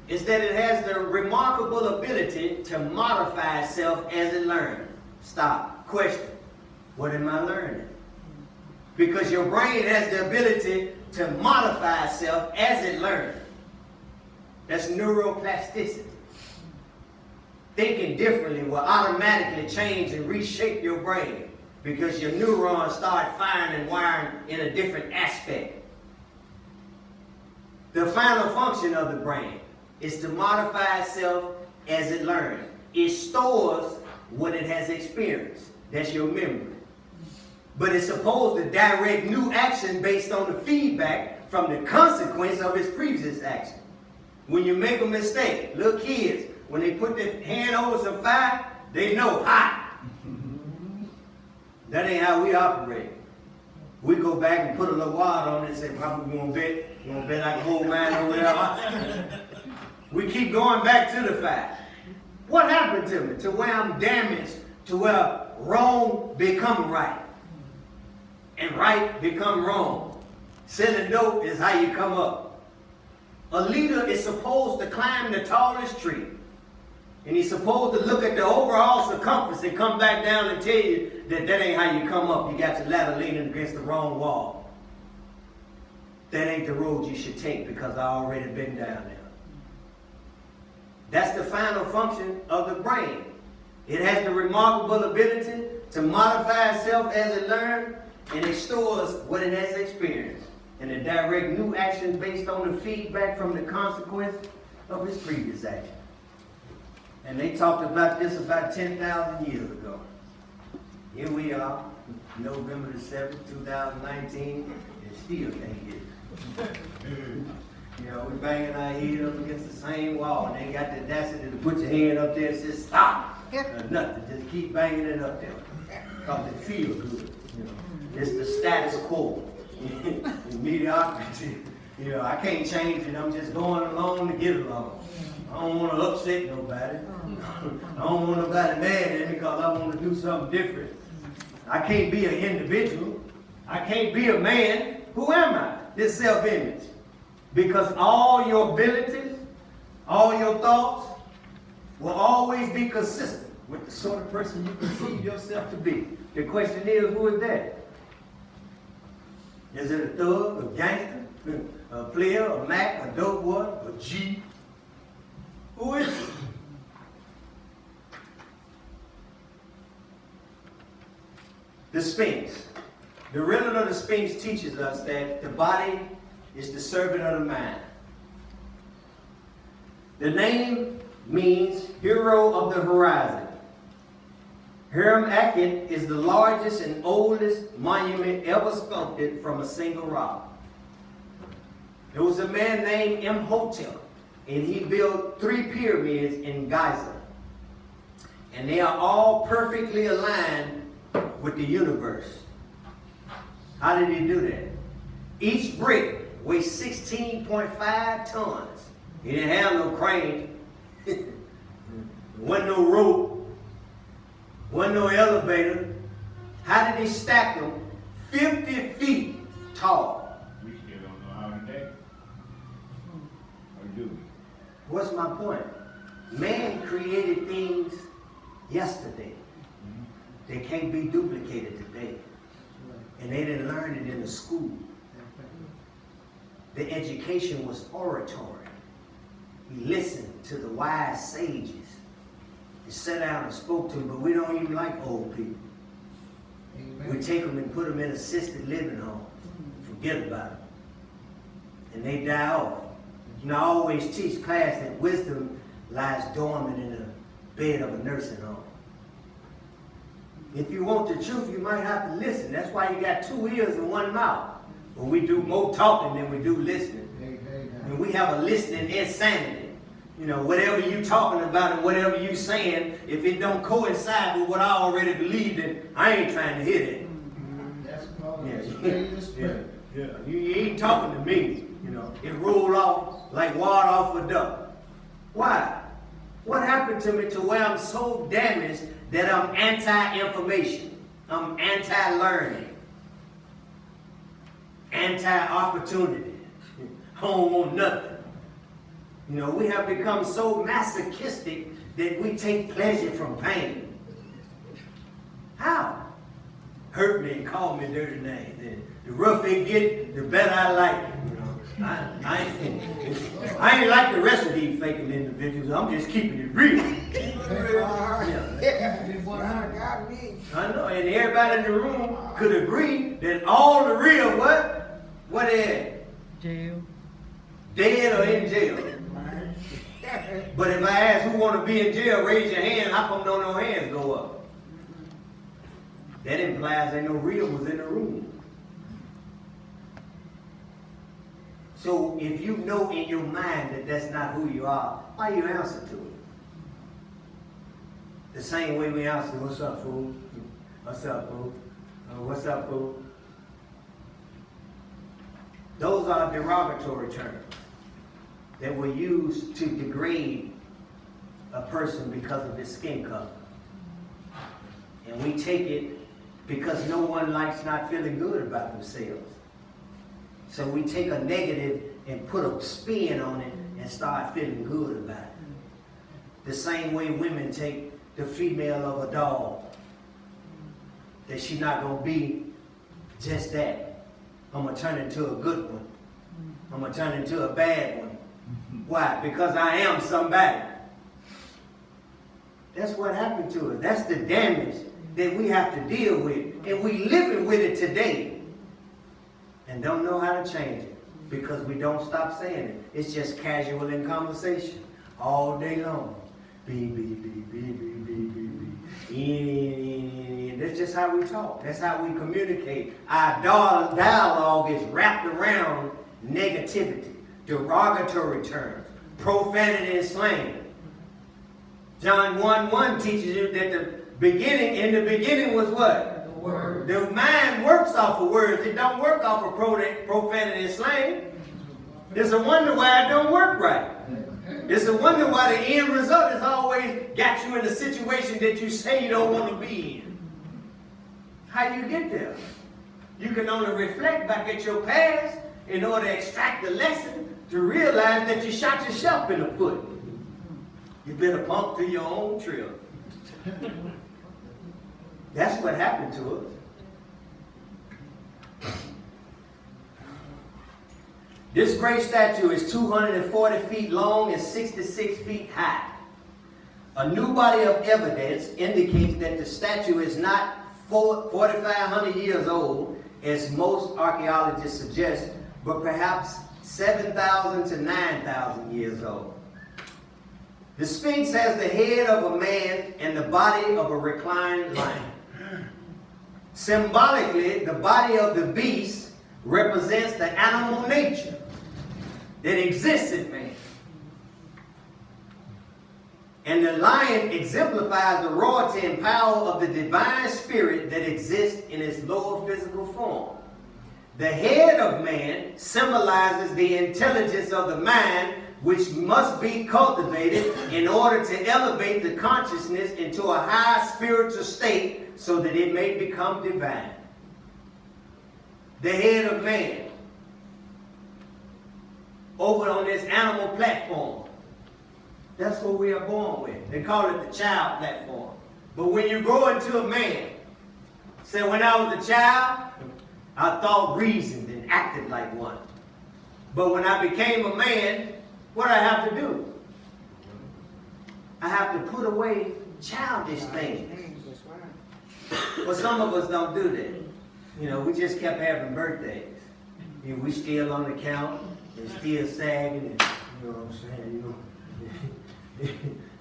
is that it has the remarkable ability to modify itself as it learns. Stop. Question. What am I learning? Because your brain has the ability to modify itself as it learns. That's neuroplasticity. Thinking differently will automatically change and reshape your brain because your neurons start firing and wiring in a different aspect. The final function of the brain is to modify itself as it learns. It stores what it has experienced. That's your memory. But it's supposed to direct new action based on the feedback from the consequence of its previous action. When you make a mistake, little kids, when they put their hand over some fire, they know hot. That ain't how we operate. We go back and put a little water on it and say, Papa, we gonna bet I can hold mine over there. We keep going back to the fire. What happened to me? To where I'm damaged, to where wrong become right. And right become wrong. Selling dope is how you come up. A leader is supposed to climb the tallest tree. And he's supposed to look at the overall circumference and come back down and tell you that ain't how you come up. You got your ladder leaning against the wrong wall. That ain't the road you should take because I already been down there. That's the final function of the brain. It has the remarkable ability to modify itself as it learns, and it stores what it has experienced, and to direct new actions based on the feedback from the consequence of its previous action. And they talked about this about 10,000 years ago. Here we are, November the 7th, 2019, and still can't get it. You know, we're banging our head up against the same wall, and they got the audacity to put your hand up there and say, stop! Or nothing, just keep banging it up there. Because it feels good. You know, it's the status quo. Mediocrity. You know, I can't change it, I'm just going along to get along. I don't want to upset nobody. I don't want nobody mad at me because I want to do something different. I can't be an individual. I can't be a man. Who am I? This self-image. Because all your abilities, all your thoughts will always be consistent with the sort of person you perceive yourself to be. The question is, who is that? Is it a thug, a gangster, a player, a Mac, a dope boy, a G? Who is it? The Sphinx. The riddle of the Sphinx teaches us that the body is the servant of the mind. The name means hero of the horizon. Hiram Akhmet is the largest and oldest monument ever sculpted from a single rock. There was a man named Imhotep, and he built 3 pyramids in Giza. And they are all perfectly aligned with the universe. How did he do that? Each brick weighs 16.5 tons. He didn't have no crane. There wasn't no rope. Wasn't no elevator. How did he stack them 50 feet tall? We still don't know how today. Or do we? What's my point? Man created things yesterday. They can't be duplicated today. And they didn't learn it in the school. The education was oratory. We listened to the wise sages. We sat down and spoke to them, but we don't even like old people. Amen. We take them and put them in assisted living homes. Forget about them. And they die off. You know, I always teach class that wisdom lies dormant in the bed of a nursing home. If you want the truth, you might have to listen. That's why you got 2 ears and 1 mouth. But we do more talking than we do listening. And we have a listening insanity. You know, whatever you talking about and whatever you saying, if it don't coincide with what I already believe, then I ain't trying to hear that. That's called Yeah. a spade. Yeah. You ain't talking to me. You know, it rolled off like water off a duck. Why? What happened to me to where I'm so damaged that I'm anti-information? I'm anti-learning. Anti-opportunity. I don't want nothing. You know, we have become so masochistic that we take pleasure from pain. How? Hurt me and call me dirty names. And the rougher it get, the better I like it. You know, I ain't like the rest of these faking individuals. I'm just keeping it real. I know, and everybody in the room could agree that all the real what they at? Jail. Dead or in jail. But if I ask who want to be in jail, raise your hand. How come no hands go up? That implies ain't no real was in the room. So if you know in your mind that that's not who you are, why you answer to it? The same way we answer, what's up, fool? What's up, fool? What's up, fool? Those are derogatory terms that were used to degrade a person because of his skin color. And we take it because no one likes not feeling good about themselves. So we take a negative and put a spin on it and start feeling good about it. The same way women take the female of a dog, that she's not going to be just that. I'm going to turn into a good one. I'm going to turn into a bad one. Why? Because I am somebody. That's what happened to us. That's the damage that we have to deal with. And we living with it today. And don't know how to change it. Because we don't stop saying it. It's just casual in conversation. All day long. Beep, beep, beep, beep, beep, beep, beep, beep. That's just how we talk. That's how we communicate. Our dialogue is wrapped around negativity, derogatory terms, profanity and slang. John 1:1 teaches you that in the beginning was what? The word. The mind works off of words. It don't work off of profanity and slang. It's a wonder why it don't work right. It's a wonder why the end result has always got you in a situation that you say you don't want to be in. How do you get there? You can only reflect back at your past in order to extract the lesson to realize that you shot yourself in the foot. You've been a punk to your own trail. That's what happened to us. This great statue is 240 feet long and 66 feet high. A new body of evidence indicates that the statue is not 4,500 years old, as most archaeologists suggest, but perhaps 7,000 to 9,000 years old. The Sphinx has the head of a man and the body of a reclined lion. Symbolically, the body of the beast represents the animal nature that exists in man. And the lion exemplifies the royalty and power of the divine spirit that exists in its lower physical form. The head of man symbolizes the intelligence of the mind, which must be cultivated in order to elevate the consciousness into a high spiritual state so that it may become divine. The head of man, over on this animal platform. That's what we are born with. They call it the child platform. But when you grow into a man, say when I was a child, I thought, reasoned, and acted like one. But when I became a man, what do I have to do? I have to put away childish things. Well, some of us don't do that. You know, we just kept having birthdays. You know, we still on the count, and still sagging, and you know what I'm saying? You know.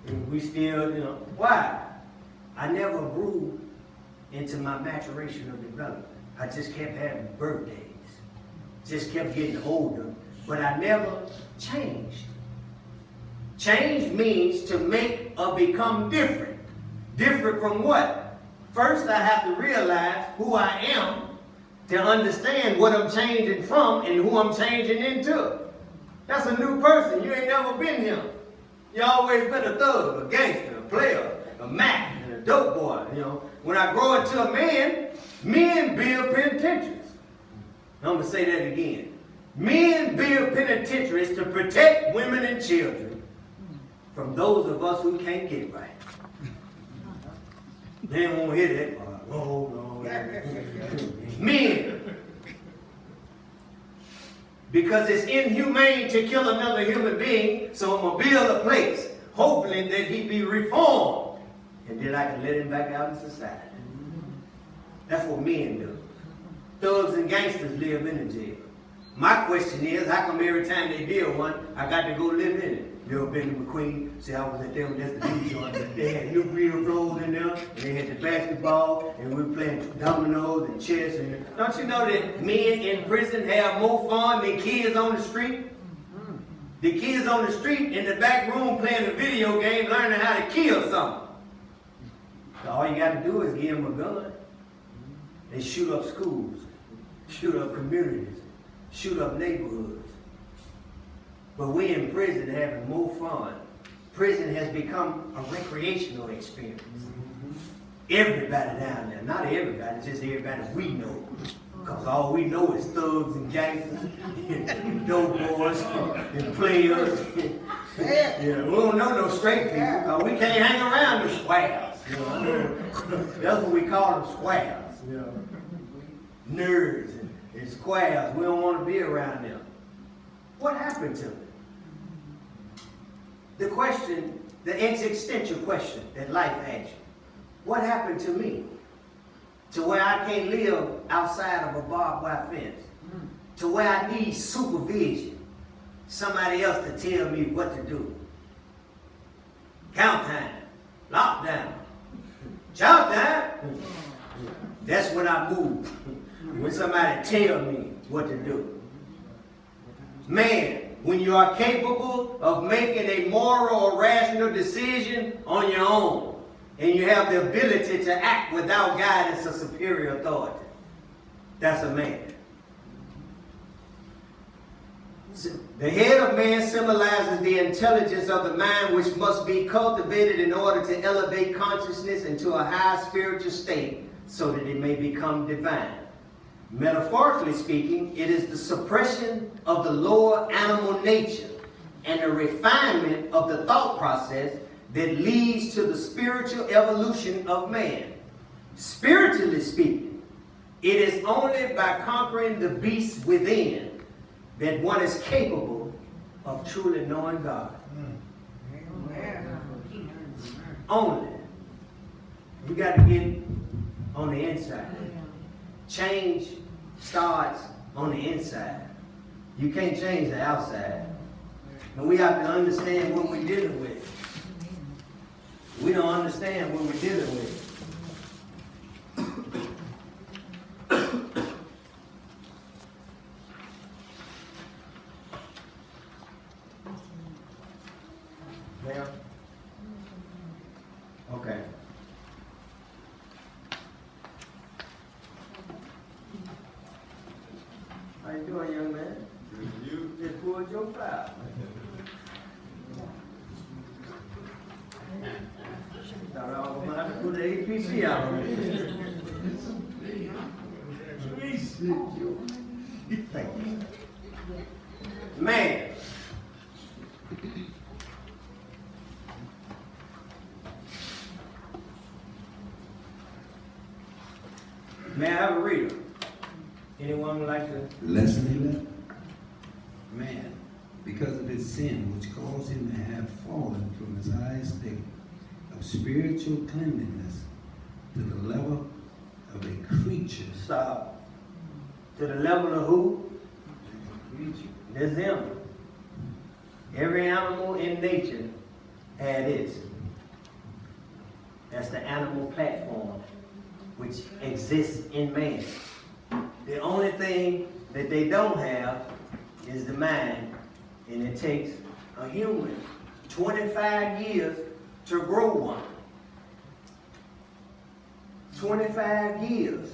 And we still, you know, why? I never grew into my maturation of development. I just kept having birthdays. Just kept getting older, but I never changed. Change means to make or become different. Different from what? First, I have to realize who I am to understand what I'm changing from and who I'm changing into. That's a new person. You ain't never been him. You always been a thug, a gangster, a player, a Mac, and a dope boy. You know, when I grow into a man, men build penitentiaries. I'm gonna say that again. Men build penitentiaries to protect women and children from those of us who can't get right. They won't hear that part. Oh, no. Men. Because it's inhumane to kill another human being, so I'm going to build a place, hoping that he be reformed, and then I can let him back out in society. That's what men do. Thugs and gangsters live in the jail. My question is, how come every time they build one, I got to go live in it? You know, Benny McQueen, see, I was at them, that's the new joint. They had nuclear floors in there, and they had the basketball, and we were playing dominoes and chess. And don't you know that men in prison have more fun than kids on the street? The kids on the street in the back room playing a video game, learning how to kill something. So all you got to do is give them a gun. They shoot up schools, shoot up communities, shoot up neighborhoods. But we in prison having more fun. Prison has become a recreational experience. Everybody down there, not everybody, just everybody we know. Because all we know is thugs and gangsters, and dope boys, and players. Yeah, we don't know no straight people, because we can't hang around the squares. You know? That's what we call them, squares. You know? Nerds and squares. We don't want to be around them. What happened to them? The question the existential question that life asks you. What happened to me? To where I can't live outside of a barbed wire fence. To where I need supervision. Somebody else to tell me what to do. Count time. Lockdown. Chow time. That's when I move. When somebody tell me what to do. Man, when you are capable of making a moral or rational decision on your own, and you have the ability to act without guidance or superior authority, that's a man. The head of man symbolizes the intelligence of the mind, which must be cultivated in order to elevate consciousness into a high spiritual state so that it may become divine. Metaphorically speaking, it is the suppression of the lower animal nature and the refinement of the thought process that leads to the spiritual evolution of man. Spiritually speaking, it is only by conquering the beast within that one is capable of truly knowing God. Only. You got to get on the inside. Change starts on the inside. You can't change the outside. But we have to understand what we're dealing with. We don't understand what we're dealing with. Ma'am? Okay. How you doing, young man? You just pulled your file. Thought I was going to have to put the APC out on it. Thank you. Man. May I have a reader? Anyone would like to? Lesson 11. Man, because of his sin, which caused him to have fallen from his high state of spiritual cleanliness to the level of a creature. Stop. To the level of who? Creature. That's him. Every animal in nature had this. That's the animal platform which exists in man. The only thing that they don't have is the mind, and it takes a human 25 years to grow one. 25 years.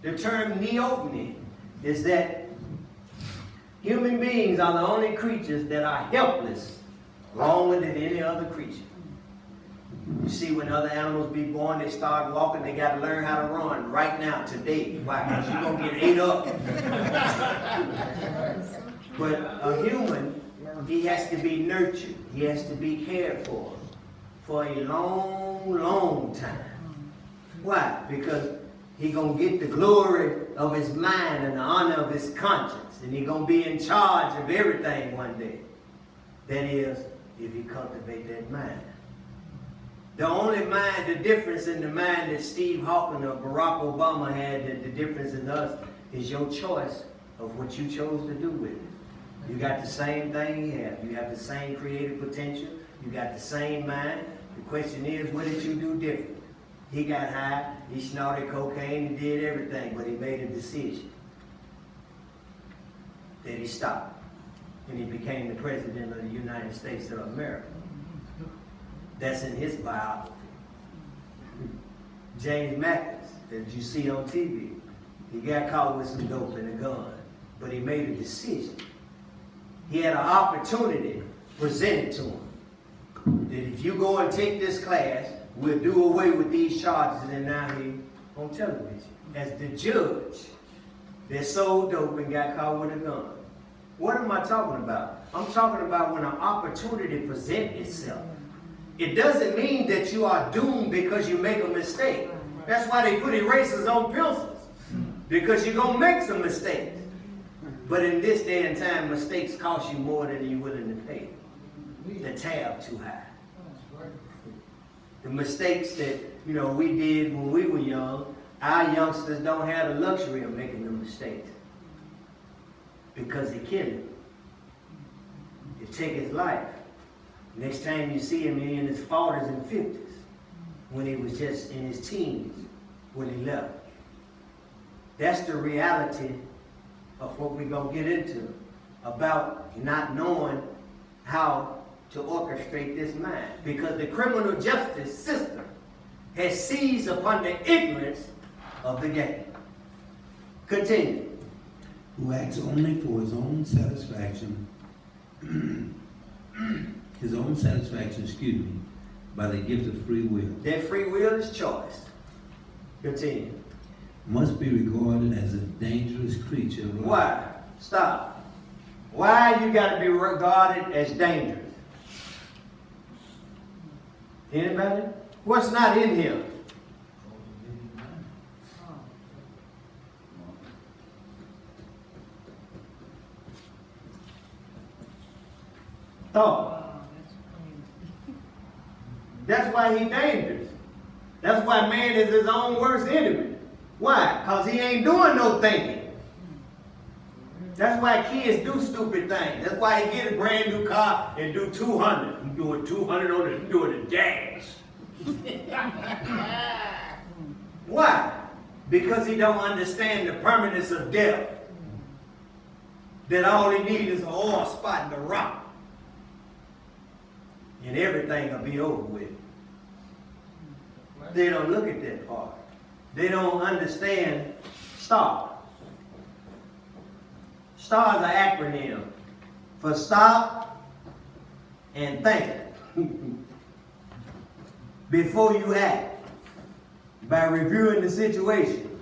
The term neoteny is that human beings are the only creatures that are helpless longer than any other creature. You see, when other animals be born, they start walking, they got to learn how to run right now, today. Why? Because you're going to get ate up. But a human, he has to be nurtured. He has to be cared for a long, long time. Why? Because he's going to get the glory of his mind and the honor of his conscience. And he's going to be in charge of everything one day. That is, if he cultivates that mind. The only mind, the difference in the mind that Steve Hawking or Barack Obama had, that the difference in us is your choice of what you chose to do with it. You got the same thing he had. You have the same creative potential. You got the same mind. The question is, what did you do different? He got high, he snorted cocaine, he did everything, but he made a decision. Then he stopped. And he became the President of the United States of America. That's in his biography. James Mathis, that you see on TV, he got caught with some dope and a gun, but he made a decision. He had an opportunity presented to him that if you go and take this class, we'll do away with these charges. And now he on television as the judge that sold dope and got caught with a gun. What am I talking about? I'm talking about when an opportunity presents itself. It doesn't mean that you are doomed because you make a mistake. That's why they put erasers on pencils, because you're going to make some mistakes. But in this day and time, mistakes cost you more than you're willing to pay. The tab too high. the mistakes that, we did when we were young. Our youngsters don't have the luxury of making the mistakes because it killed him. It took his life. Next time you see him, he's in his 40s and 50s when he was just in his teens when he left. That's the reality of what we're going to get into about not knowing how to orchestrate this mind. Because the criminal justice system has seized upon the ignorance of the game. Continue. Who acts only for his own satisfaction, by the gift of free will. Their free will is choice. Continue. Must be regarded as a dangerous creature of life. Why? Stop. Why you got to be regarded as dangerous? Anybody? What's not in here? Thought. That's why he's dangerous. That's why man is his own worst enemy. Why? Because he ain't doing no thinking. That's why kids do stupid things. That's why he get a brand new car and do 200. He doing 200 on it, doing a dash. Why? Because he don't understand the permanence of death. That all he needs is an oil spot in the rock. And everything will be over with. They don't look at that part. They don't understand STAR. STAR is an acronym for stop and think before you act by reviewing the situation.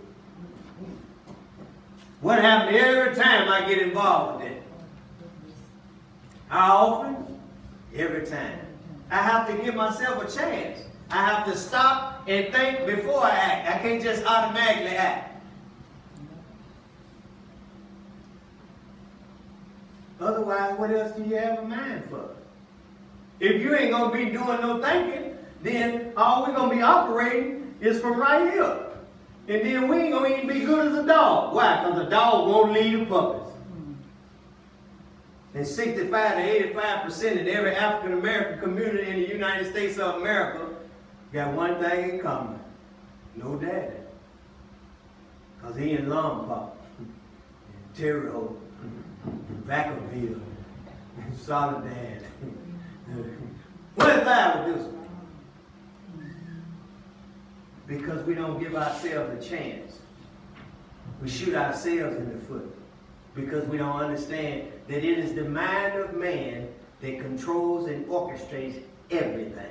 What happens every time I get involved with it? How often? Every time. I have to give myself a chance. I have to stop and think before I act. I can't just automatically act. Otherwise, what else do you have a mind for? If you ain't going to be doing no thinking, then all we're going to be operating is from right here. And then we ain't going to even be good as a dog. Why? Because a dog won't lead the puppies. And 65 to 85% of every African American community in the United States of America got one thing in common. No daddy. Because he in Lombard, Terre-Haute, Vacaville, Soledad. What if I would do something? Because we don't give ourselves a chance. We shoot ourselves in the foot. Because we don't understand that it is the mind of man that controls and orchestrates everything.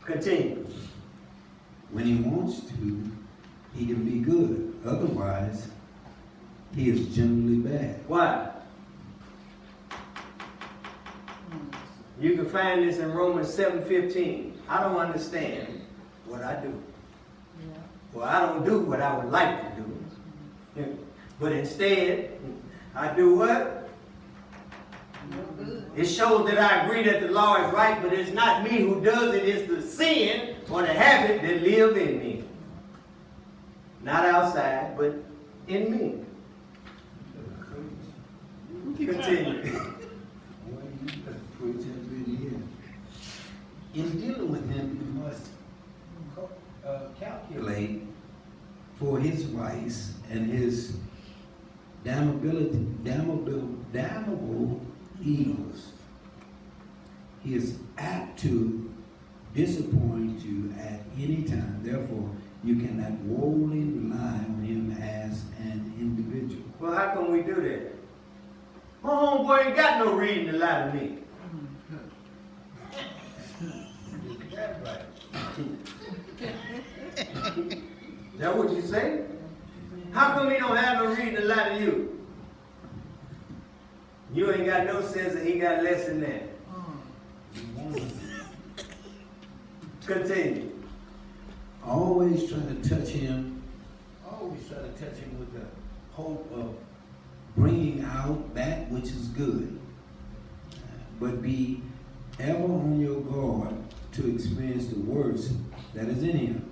Continue. When he wants to, he can be good. Otherwise, he is generally bad. Why? You can find this in Romans 7:15. I don't understand what I do. Well, I don't do what I would like to do. But instead, I do what? It shows that I agree that the law is right, but it's not me who does it. It's the sin or the habit that live in me. Not outside, but in me. Continue. In dealing with him, you must calculate for his vice and his damnable evils. He is apt to disappoint you at any time. Therefore, you cannot wholly rely on him as an individual. Well, how can we do that? My homeboy ain't got no reason to lie to me. That's right. Is that what you say? How come he don't have no reason to lie to you? You ain't got no sense and he got less than that. Continue. Always try to touch him. Always try to touch him with the hope of bringing out that which is good. But be ever on your guard to experience the worst that is in him,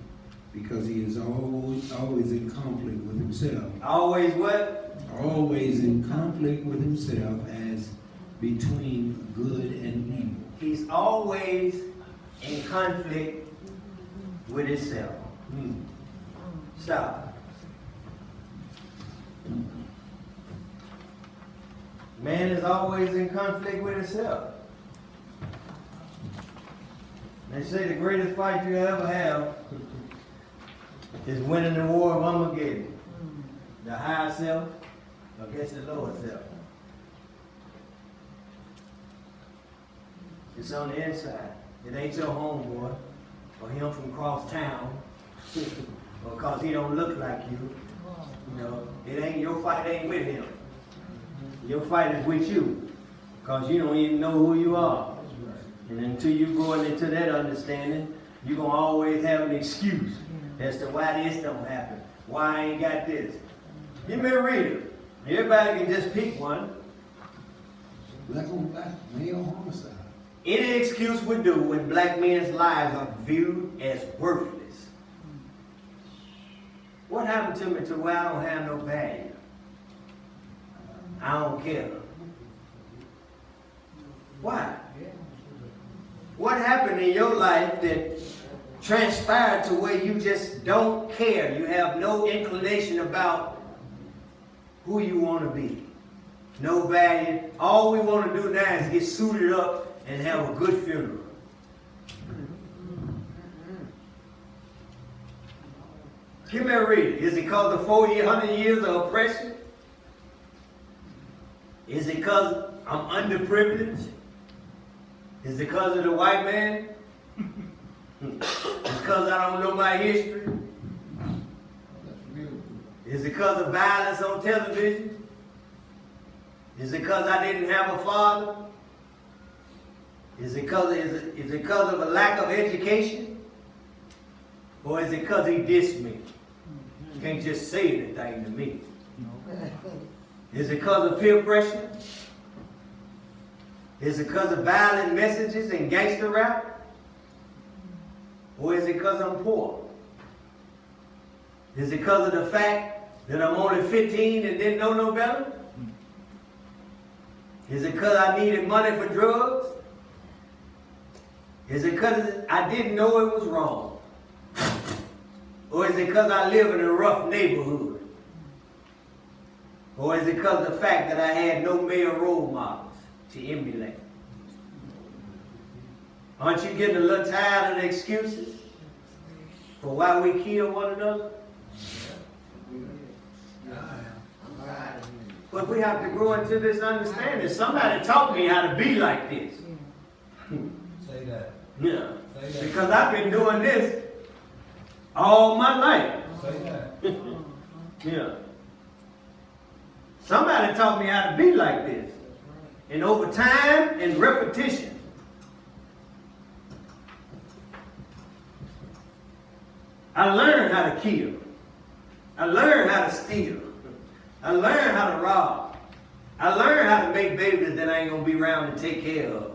because he is always in conflict with himself. Always what? Always in conflict with himself as between good and evil. He's always in conflict with himself. Stop. Man is always in conflict with himself. They say the greatest fight you ever have is winning the war of Armageddon. The higher self against the lower self. It's on the inside. It ain't your homeboy or him from across town or because he don't look like you. You know, it ain't your fight ain't with him. Your fight is with you because you don't even know who you are. And until you go into that understanding, you're going to always have an excuse as to why this don't happen, why I ain't got this. Give me a reader. Everybody can just pick one. Black on black, male homicide. Any excuse would do when black men's lives are viewed as worthless. What happened to me to where I don't have no value? I don't care. Why? What happened in your life that transpired to where you just don't care? You have no inclination about who you want to be. No value. All we want to do now is get suited up and have a good funeral. Give me a reading. Is it because of 400 years of oppression? Is it because I'm underprivileged? Is it because of the white man? It's because I don't know my history? Is it because of violence on television? Is it because I didn't have a father? Is it because of a lack of education? Or is it because he dissed me? You can't just say anything to me. Is it because of peer pressure? Is it because of violent messages and gangster rap? Or is it because I'm poor? Is it because of the fact that I'm only 15 and didn't know no better? Is it because I needed money for drugs? Is it because I didn't know it was wrong? Or is it because I live in a rough neighborhood? Or is it because of the fact that I had no male role models to emulate? Aren't you getting a little tired of the excuses for why we kill one another? But we have to grow into this understanding. Somebody taught me how to be like this. Say that. Yeah. Say that. Because I've been doing this all my life. Say that. Yeah. Somebody taught me how to be like this. And over time and repetition, I learned how to kill. I learned how to steal. I learned how to rob. I learned how to make babies that I ain't going to be around to take care of.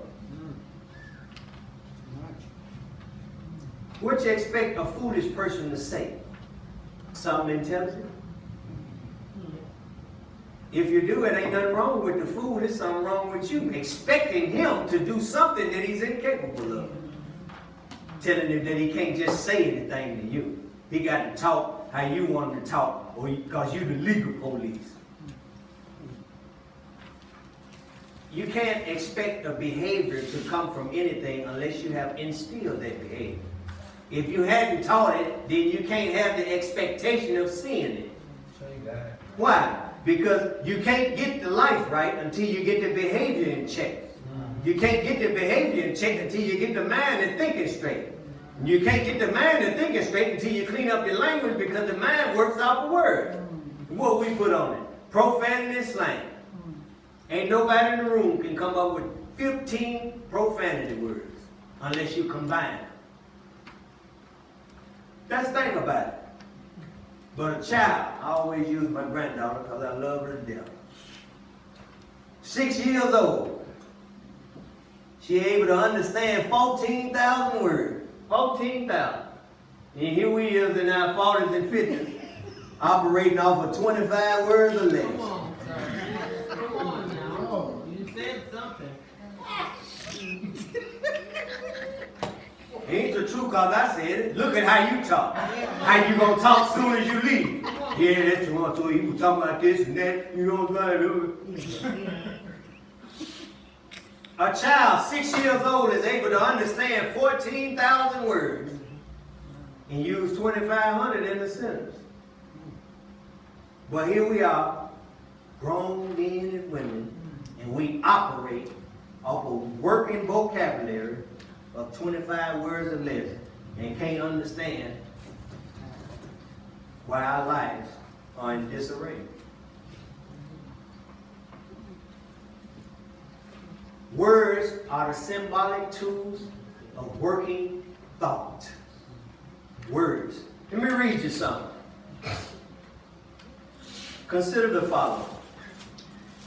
What you expect a foolish person to say? Something intelligent? If you do, it ain't nothing wrong with the fool. There's something wrong with you. Expecting him to do something that he's incapable of. Telling him that he can't just say anything to you. He got to talk how you want him to talk, or because you're the legal police. You can't expect a behavior to come from anything unless you have instilled that behavior. If you hadn't taught it, then you can't have the expectation of seeing it. Say that. Why? Because you can't get the life right until you get the behavior in check. You can't get the behavior in check until you get the mind and thinking straight. You can't get the mind and thinking straight until you clean up your language, because the mind works off the word. What we put on it? Profanity and slang. Ain't nobody in the room can come up with 15 profanity words unless you combine them. That's the thing about it. But a child, I always use my granddaughter because I love her to death. 6 years old. She able to understand 14,000 words. 14,000. And here we is in our 40s and 50s, operating off of 25 words or less. Come on, sir. Come on now. You said something. Ain't the truth cause I said it. Look at how you talk. How you gonna talk soon as you leave. Yeah, that's the one. So you was talking about this and that. You know what I'm saying? A child 6 years old is able to understand 14,000 words and use 2,500 in a sentence. But here we are, grown men and women, and we operate off of working vocabulary of 25 words or less and can't understand why our lives are in disarray. Words are the symbolic tools of working thought. Words. Let me read you something. Consider the following.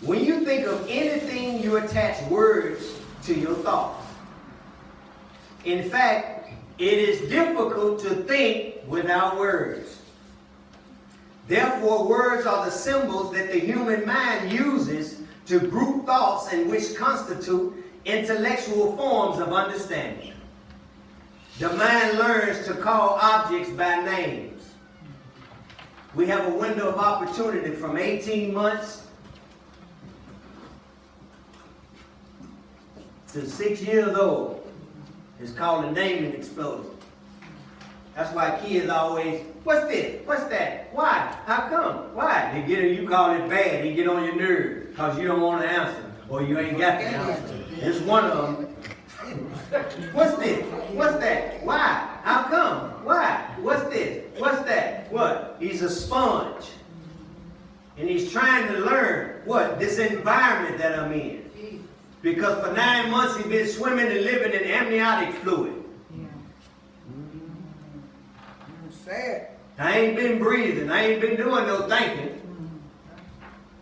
When you think of anything, you attach words to your thoughts. In fact, it is difficult to think without words. Therefore, words are the symbols that the human mind uses to group thoughts and which constitute intellectual forms of understanding. The mind learns to call objects by names. We have a window of opportunity from 18 months to 6 years old. It's called a naming explosion. That's why kids always, what's this? What's that? Why? How come? Why? They get it, you call it bad. They get on your nerves because you don't want to answer or you ain't got the answer. It's one of them. What's this? What's that? Why? How come? Why? What's this? What's that? What? He's a sponge. And he's trying to learn what? This environment that I'm in. Because for 9 months he's been swimming and living in amniotic fluid. Sad. I ain't been breathing. I ain't been doing no thinking.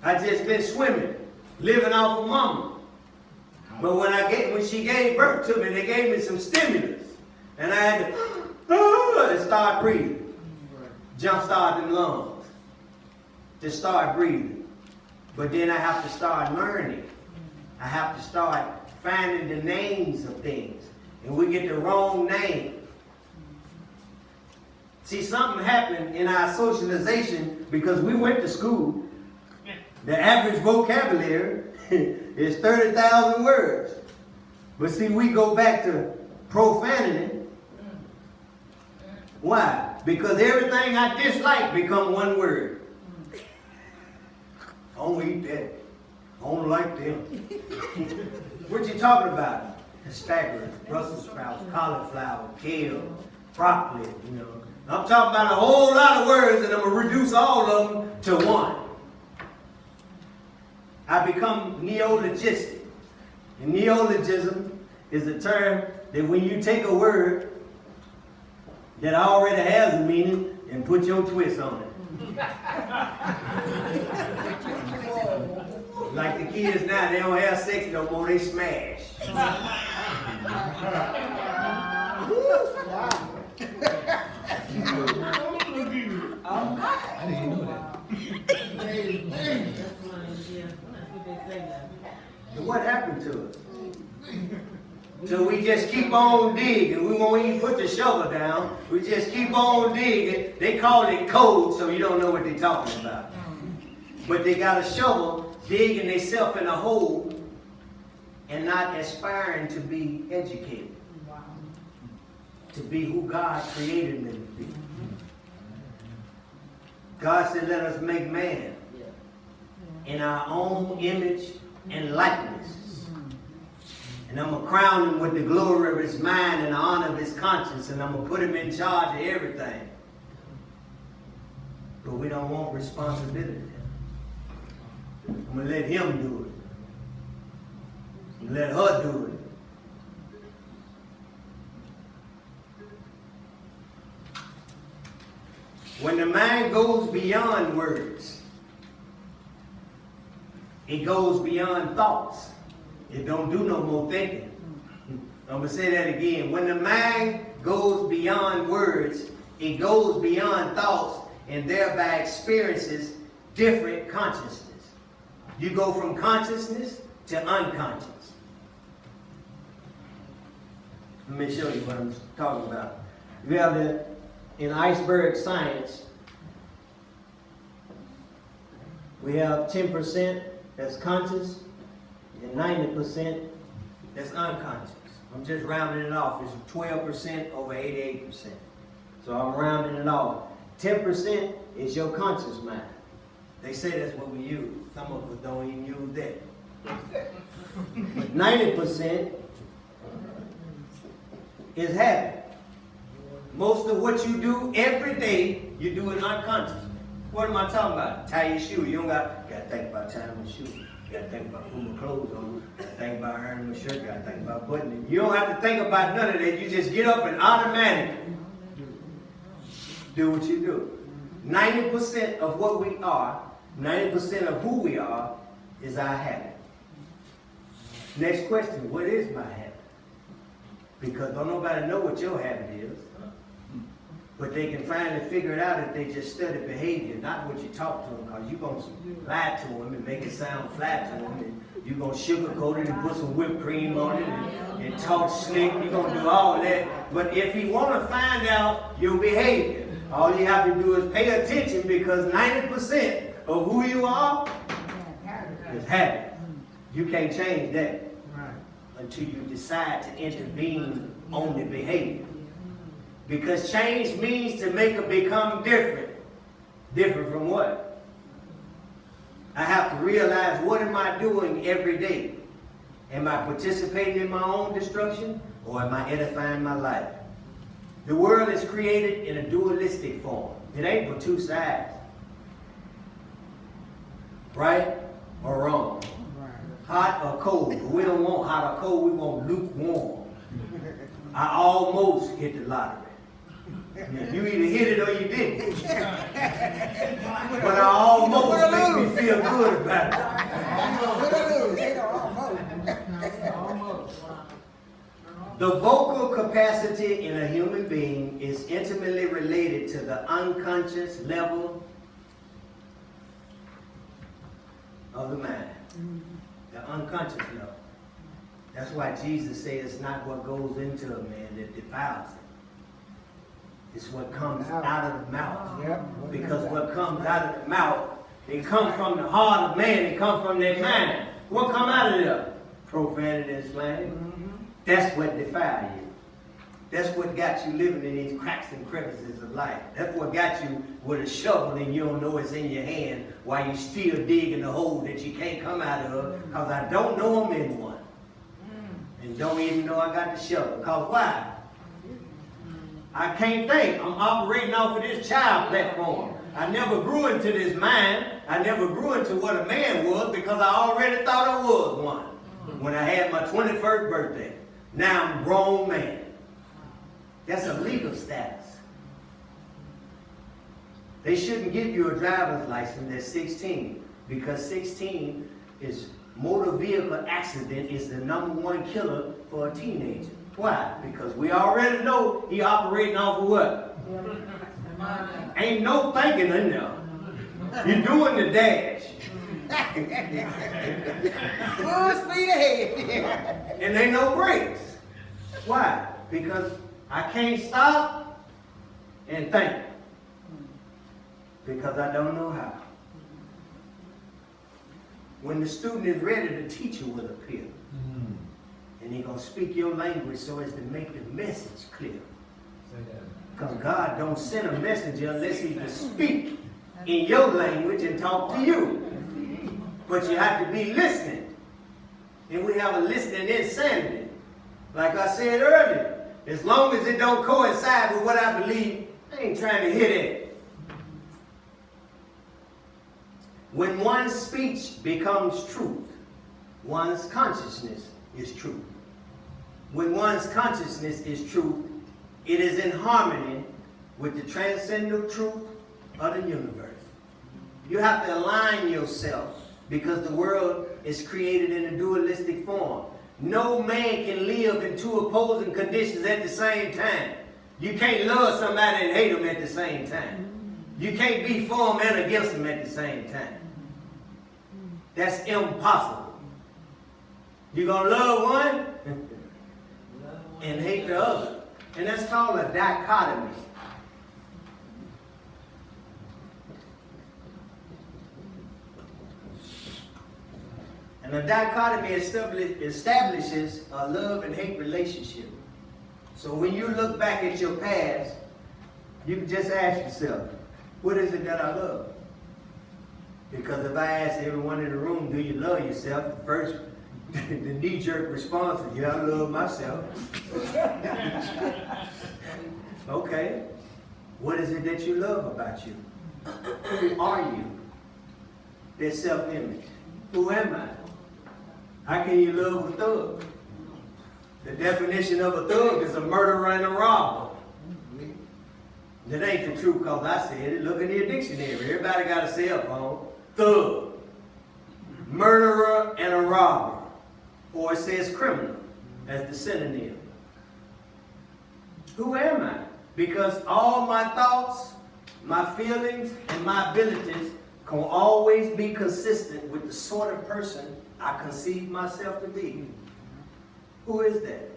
I just been swimming, living off of mama. But when she gave birth to me, they gave me some stimulus. And I had to start breathing. Jumpstart them lungs. To start breathing. But then I have to start learning. I have to start finding the names of things. And we get the wrong name. See, something happened in our socialization because we went to school. The average vocabulary is 30,000 words. But see, we go back to profanity. Why? Because everything I dislike become one word. I don't eat that. I don't like them. What you talking about? Asparagus, Brussels sprouts, cauliflower, kale, broccoli, you know. I'm talking about a whole lot of words and I'm going to reduce all of them to one. I become neologistic. And neologism is a term that when you take a word that already has a meaning and put your twist on it. Like the kids now, they don't have sex no more, they smash. I didn't know that. So what happened to us? So we just keep on digging. We won't even put the shovel down. We just keep on digging. They call it code, so you don't know what they're talking about. But they got a shovel digging themselves in a hole and not aspiring to be educated. To be who God created them to be. God said, let us make man in our own image and likeness. And I'm going to crown him with the glory of his mind and the honor of his conscience. And I'm going to put him in charge of everything. But we don't want responsibility. I'm going to let him do it. And let her do it. When the mind goes beyond words, it goes beyond thoughts. It don't do no more thinking. I'm going to say that again. When the mind goes beyond words, it goes beyond thoughts and thereby experiences different consciousness. You go from consciousness to unconscious. Let me show you what I'm talking about. You have in iceberg science, we have 10% that's conscious and 90% that's unconscious. I'm just rounding it off. It's 12% over 88%. So I'm rounding it off. 10% is your conscious mind. They say that's what we use. Some of us don't even use that. But 90% is habit. Most of what you do every day, you do it unconsciously. What am I talking about? Tie your shoe. You don't got to think about tying my shoe. You got to think about putting my clothes on. You got to think about ironing my shirt. You got to think about buttoning. You don't have to think about none of that. You just get up and automatically do what you do. 90% of what we are, 90% of who we are, is our habit. Next question, what is my habit? Because don't nobody know what your habit is. But they can finally figure it out if they just study behavior, not what you talk to them, because you're going to lie to them and make it sound flat to them. And you're going to sugarcoat it and put some whipped cream on it and talk slick. You're going to do all that. But if you want to find out your behavior, all you have to do is pay attention, because 90% of who you are is habit. You can't change that until you decide to intervene on the behavior. Because change means to make it become different. Different from what? I have to realize, what am I doing every day? Am I participating in my own destruction, or am I edifying my life? The world is created in a dualistic form. It ain't but two sides. Right or wrong? Hot or cold. But we don't want hot or cold, we want lukewarm. I almost hit the lottery. You either hit it or you didn't. But I almost make me feel good about it. The vocal capacity in a human being is intimately related to the unconscious level of the mind. The unconscious level. That's why Jesus said it's not what goes into a man that defiles it. It's what comes out of the mouth. Because what comes out of the mouth, it comes from the heart of man, it comes from their mind. What come out of there? Profanity and slang. That's what defiles you. That's what got you living in these cracks and crevices of life. That's what got you with a shovel and you don't know it's in your hand while you still digging the hole that you can't come out of, because I don't know I'm in one. And don't even know I got the shovel. Because why? I can't think. I'm operating off of this child platform. I never grew into this mind. I never grew into what a man was, because I already thought I was one when I had my 21st birthday. Now I'm a grown man. That's a legal status. They shouldn't give you a driver's license at 16, because 16 is motor vehicle accident is the #1 killer for a teenager. Why? Because we already know he operating off of what? Ain't no thinking in there. You're doing the dash. Full speed ahead. And ain't no brakes. Why? Because I can't stop and think. Because I don't know how. When the student is ready, the teacher will appear. And he's going to speak your language so as to make the message clear. Because God don't send a messenger unless he can speak in your language and talk to you. But you have to be listening. And we have a listening insanity. Like I said earlier, as long as it don't coincide with what I believe, I ain't trying to hit it. When one's speech becomes truth, one's consciousness is truth. When one's consciousness is truth, it is in harmony with the transcendental truth of the universe. You have to align yourself, because the world is created in a dualistic form. No man can live in two opposing conditions at the same time. You can't love somebody and hate them at the same time. You can't be for them and against them at the same time. That's impossible. You're going to love one and hate the other. And that's called a dichotomy. And a dichotomy establishes a love and hate relationship. So when you look back at your past, you can just ask yourself, what is it that I love? Because if I ask everyone in the room, do you love yourself? The first, the knee-jerk response is, yeah, I love myself. Okay. What is it that you love about you? Who are you? Their self-image. Who am I? How can you love a thug? The definition of a thug is a murderer and a robber. That ain't the truth because I said it. Look in your dictionary. Everybody got a cell phone. Thug. Murderer and a robber. Or it says criminal as the synonym. Who am I? Because all my thoughts, my feelings, and my abilities can always be consistent with the sort of person I conceive myself to be. Who is that?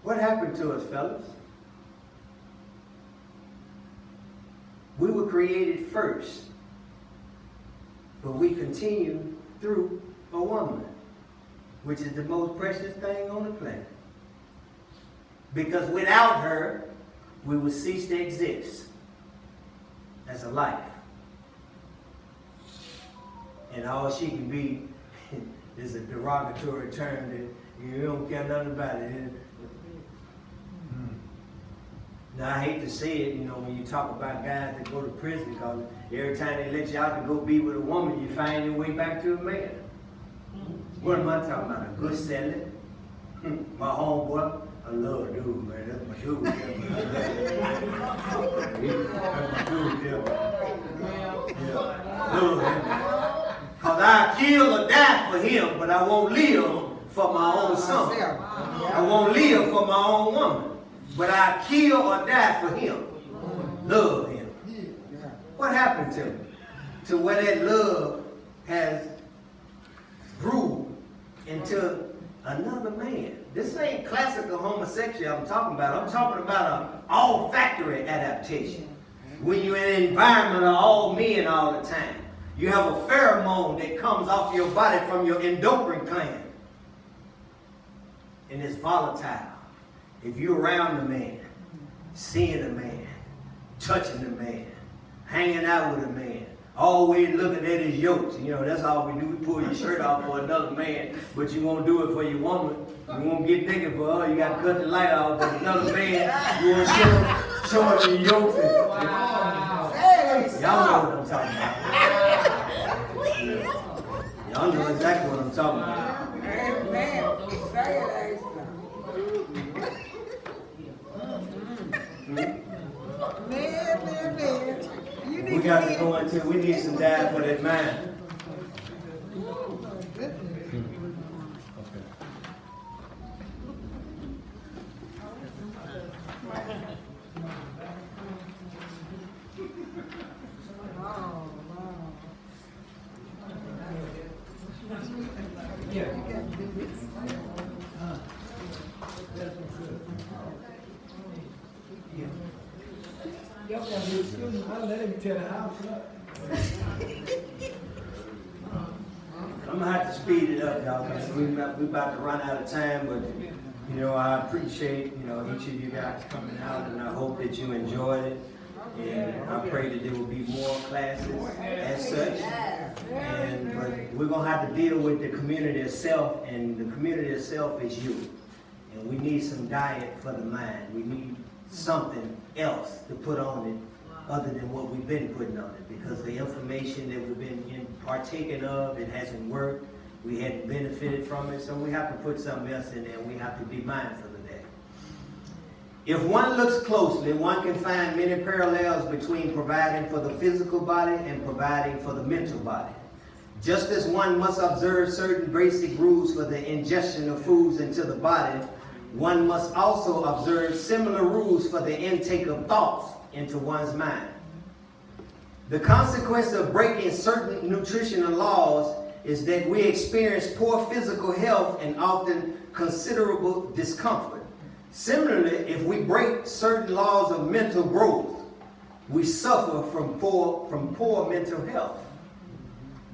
What happened to us, fellas? We were created first, but we continue through a woman, which is the most precious thing on the planet. Because without her, we would cease to exist as a life. And all she can be is a derogatory term that you don't care nothing about it. Now, I hate to say it, you know, when you talk about guys that go to prison, because every time they let you out to go be with a woman, you find your way back to a man. What am I talking about? A good selling? My homeboy? I love a dude, man. That's my dude. That's my dude, yeah. Love him. Because I kill or die for him, but I won't live for my own son. I won't live for my own woman. But I kill or die for him. Love him. What happened to him? To where that love has grew into another man. This ain't classical homosexuality I'm talking about. I'm talking about an olfactory adaptation. When you're in an environment of all men all the time, you have a pheromone that comes off your body from your endocrine gland. And it's volatile. If you're around a man, seeing a man, touching a man, hanging out with a man, always looking at his yokes, you know, that's all we do. We pull your shirt off for another man, but you won't do it for your woman. You won't get thinking for her. You got to cut the light off for another man. You want to show him your yokes. Wow. Y'all know what I'm talking about. Y'all know exactly what I'm talking about. Amen. Say it, We got to go into, we need some dad for that man. I'll let him tear the house up. I'm gonna have to speed it up, y'all, because we about to run out of time. But you know, I appreciate each of you guys coming out, and I hope that you enjoyed it. And I pray that there will be more classes as such. But we're gonna have to deal with the community itself, and the community itself is you. And we need some diet for the mind. We need something else to put on it other than what we've been putting on it, because the information that we've been partaking of, it hasn't worked. We hadn't benefited from it, so we have to put something else in there. We have to be mindful of that. If one looks closely, one can find many parallels between providing for the physical body and providing for the mental body. Just as one must observe certain basic rules for the ingestion of foods into the body, one must also observe similar rules for the intake of thoughts into one's mind. The consequence of breaking certain nutritional laws is that we experience poor physical health and often considerable discomfort. Similarly, if we break certain laws of mental growth, we suffer from poor mental health.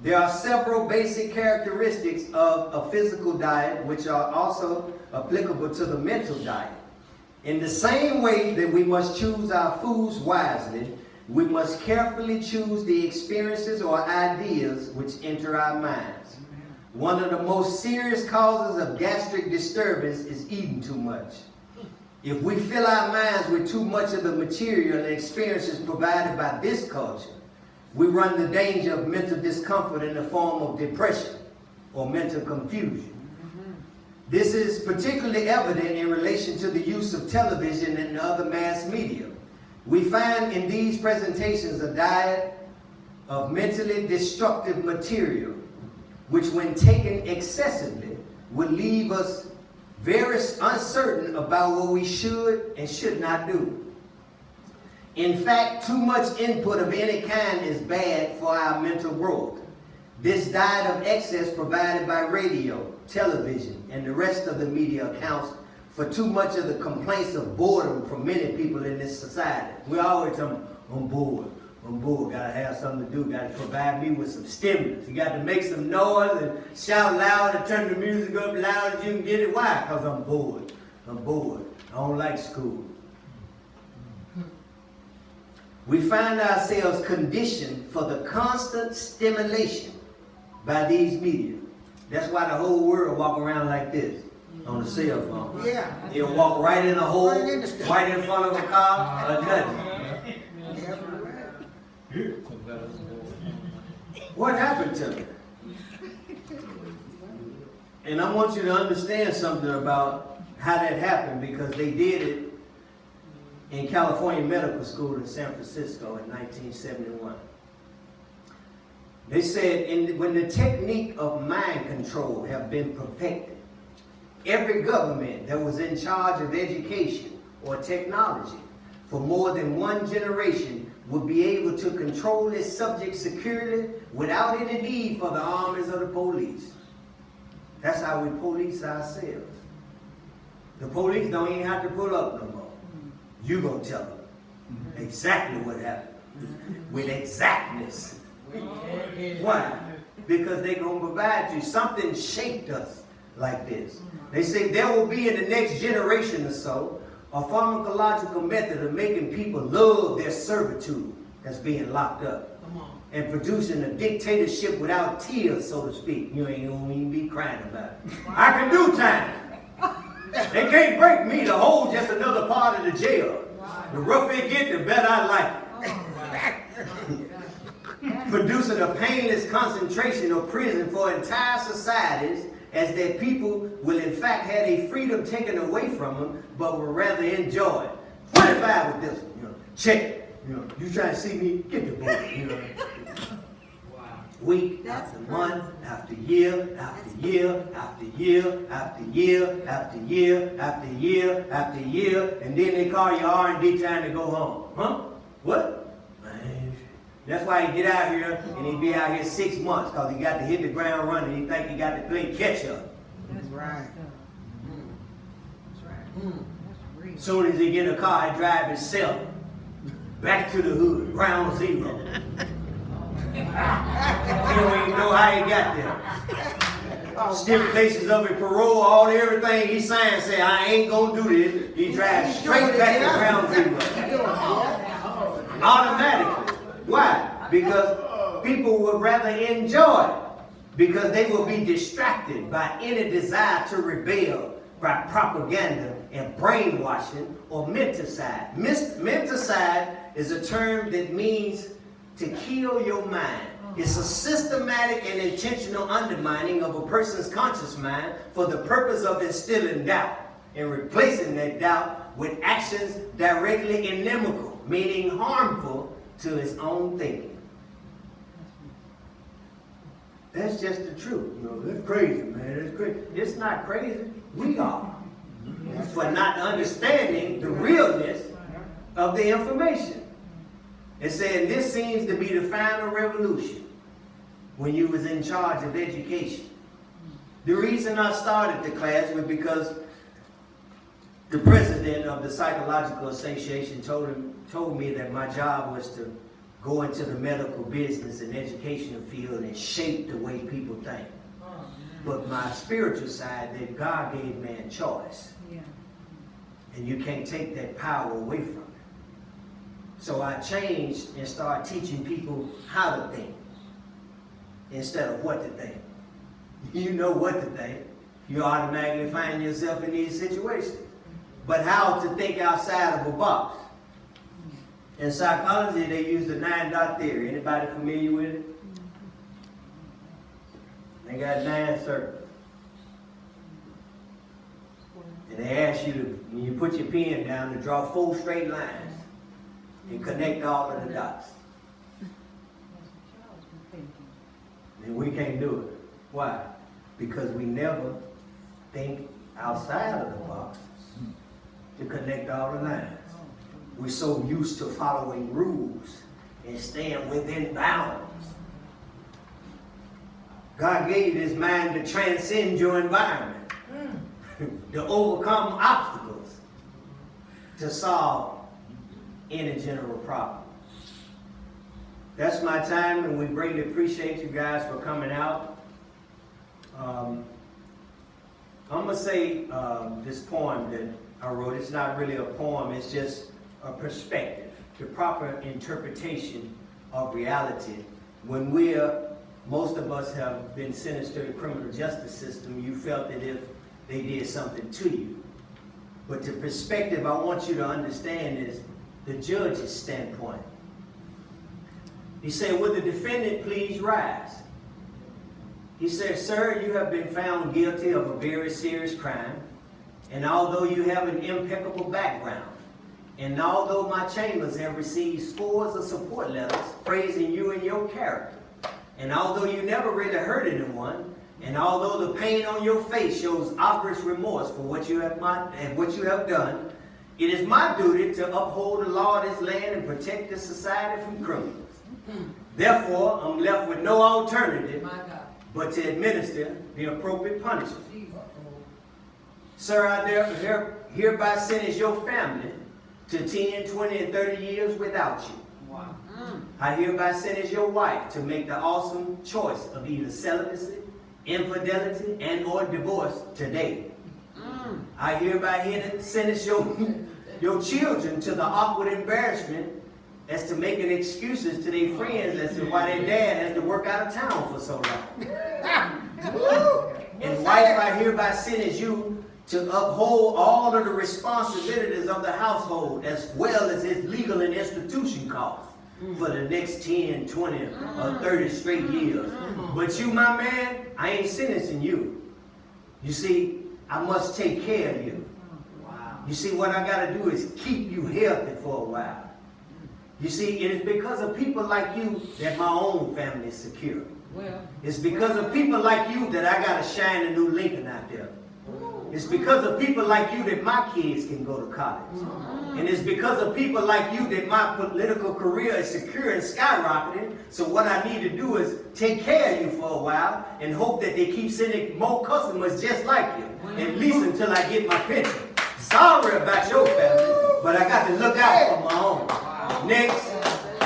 There are several basic characteristics of a physical diet which are also applicable to the mental diet. In the same way that we must choose our foods wisely, we must carefully choose the experiences or ideas which enter our minds. One of the most serious causes of gastric disturbance is eating too much. If we fill our minds with too much of the material and experiences provided by this culture, we run the danger of mental discomfort in the form of depression or mental confusion. This is particularly evident in relation to the use of television and other mass media. We find in these presentations a diet of mentally destructive material, which when taken excessively will leave us very uncertain about what we should and should not do. In fact, too much input of any kind is bad for our mental growth. This diet of excess provided by radio, television, and the rest of the media accounts for too much of the complaints of boredom from many people in this society. We always tell them, I'm bored, gotta have something to do, gotta provide me with some stimulus. You got to make some noise and shout loud and turn the music up loud as you can get it. Why? Because I'm bored. I don't like school. We find ourselves conditioned for the constant stimulation by these media. That's why the whole world walk around like this on the cell phone. Yeah. He'll walk right in a hole, Right in the stuff. right in front of a car, or nothing. What happened to me? And I want you to understand something about how that happened, because they did it in California Medical School in San Francisco in 1971. They said when the technique of mind control have been perfected, every government that was in charge of education or technology for more than one generation would be able to control its subjects securely without any need for the armies of the police. That's how we police ourselves. The police don't even have to pull up no more. You gonna tell them exactly what happened with exactness. Why? Because they gonna provide you. Something shaped us like this. They say there will be in the next generation or so a pharmacological method of making people love their servitude that's being locked up and producing a dictatorship without tears, so to speak. You ain't gonna even be crying about it. I can do time. They can't break me to hold just another part of the jail. The rougher it get, the better I like it. Producing a painless concentration or prison for entire societies, as that people will in fact have a freedom taken away from them, but will rather enjoy it. 25 with this one, check. You trying to see me? Get the book. Week after month, after year, after year, after year, after year, after year, after year, after year, and then they call you R&D time to go home. Huh? What? Man, that's why he get out here and he be out here 6 months, because he got to hit the ground running. He think he got to play catch up. That's right. Soon as he get a car, he drive himself back to the hood, ground zero. He don't even know how he got there. Stipulations of his parole, all everything he signed say, I ain't gonna do this. He drives straight back to ground zero. Automatically. Why? Because people would rather enjoy it, because they will be distracted by any desire to rebel by propaganda and brainwashing or menticide. Menticide is a term that means to kill your mind. It's a systematic and intentional undermining of a person's conscious mind for the purpose of instilling doubt and replacing that doubt with actions directly inimical, meaning harmful to his own thinking. That's just the truth. You know, that's crazy, man. That's crazy. It's not crazy. We are. For not understanding the realness of the information. It said this seems to be the final revolution when you was in charge of education. The reason I started the class was because the president of the Psychological Association told me that my job was to go into the medical business and educational field and shape the way people think. But my spiritual side, that God gave man choice. And you can't take that power away from him. So I changed and started teaching people how to think instead of what to think. You know what to think. You automatically find yourself in these situations. But how to think outside of a box. In psychology, they use the 9-dot theory. Anybody familiar with it? They got 9 circles. And they ask you to, when you put your pen down, to draw 4 straight lines and connect all of the dots. And we can't do it. Why? Because we never think outside of the box to connect all the lines. We're so used to following rules and staying within bounds. God gave you this mind to transcend your environment, to overcome obstacles, to solve any general problem. That's my time, and we greatly appreciate you guys for coming out. I'm going to say this poem that I wrote. It's not really a poem, it's just a perspective, the proper interpretation of reality. When most of us have been sentenced to the criminal justice system, you felt that if they did something to you. But the perspective I want you to understand is the judge's standpoint. He said, "Would the defendant please rise?" He said, "Sir, you have been found guilty of a very serious crime, and although you have an impeccable background, and although my chambers have received scores of support letters praising you and your character, and although you never really hurt anyone, and although the pain on your face shows obvious remorse for what you have done, it is my duty to uphold the law of this land and protect this society from criminals. Therefore, I'm left with no alternative but to administer the appropriate punishment. Sir, I hereby sentence your family to 10, 20, and 30 years without you. Wow. I hereby sentence your wife to make the awesome choice of either celibacy, infidelity, and or divorce today. I hereby sentence your children to the awkward embarrassment as to making excuses to their friends as to why their dad has to work out of town for so long. And wife, I hereby sentence you to uphold all of the responsibilities of the household as well as its legal and institution costs for the next 10, 20, or 30 straight years. But you, my man, I ain't sentencing you. You see, I must take care of you. You see, what I got to do is keep you healthy for a while. You see, it is because of people like you that my own family is secure. It's because of people like you that I got to shine a new Lincoln out there. It's because of people like you that my kids can go to college. And it's because of people like you that my political career is secure and skyrocketing. So what I need to do is take care of you for a while and hope that they keep sending more customers just like you. At least until I get my pension. Sorry about your family, but I got to look out for my own. Next.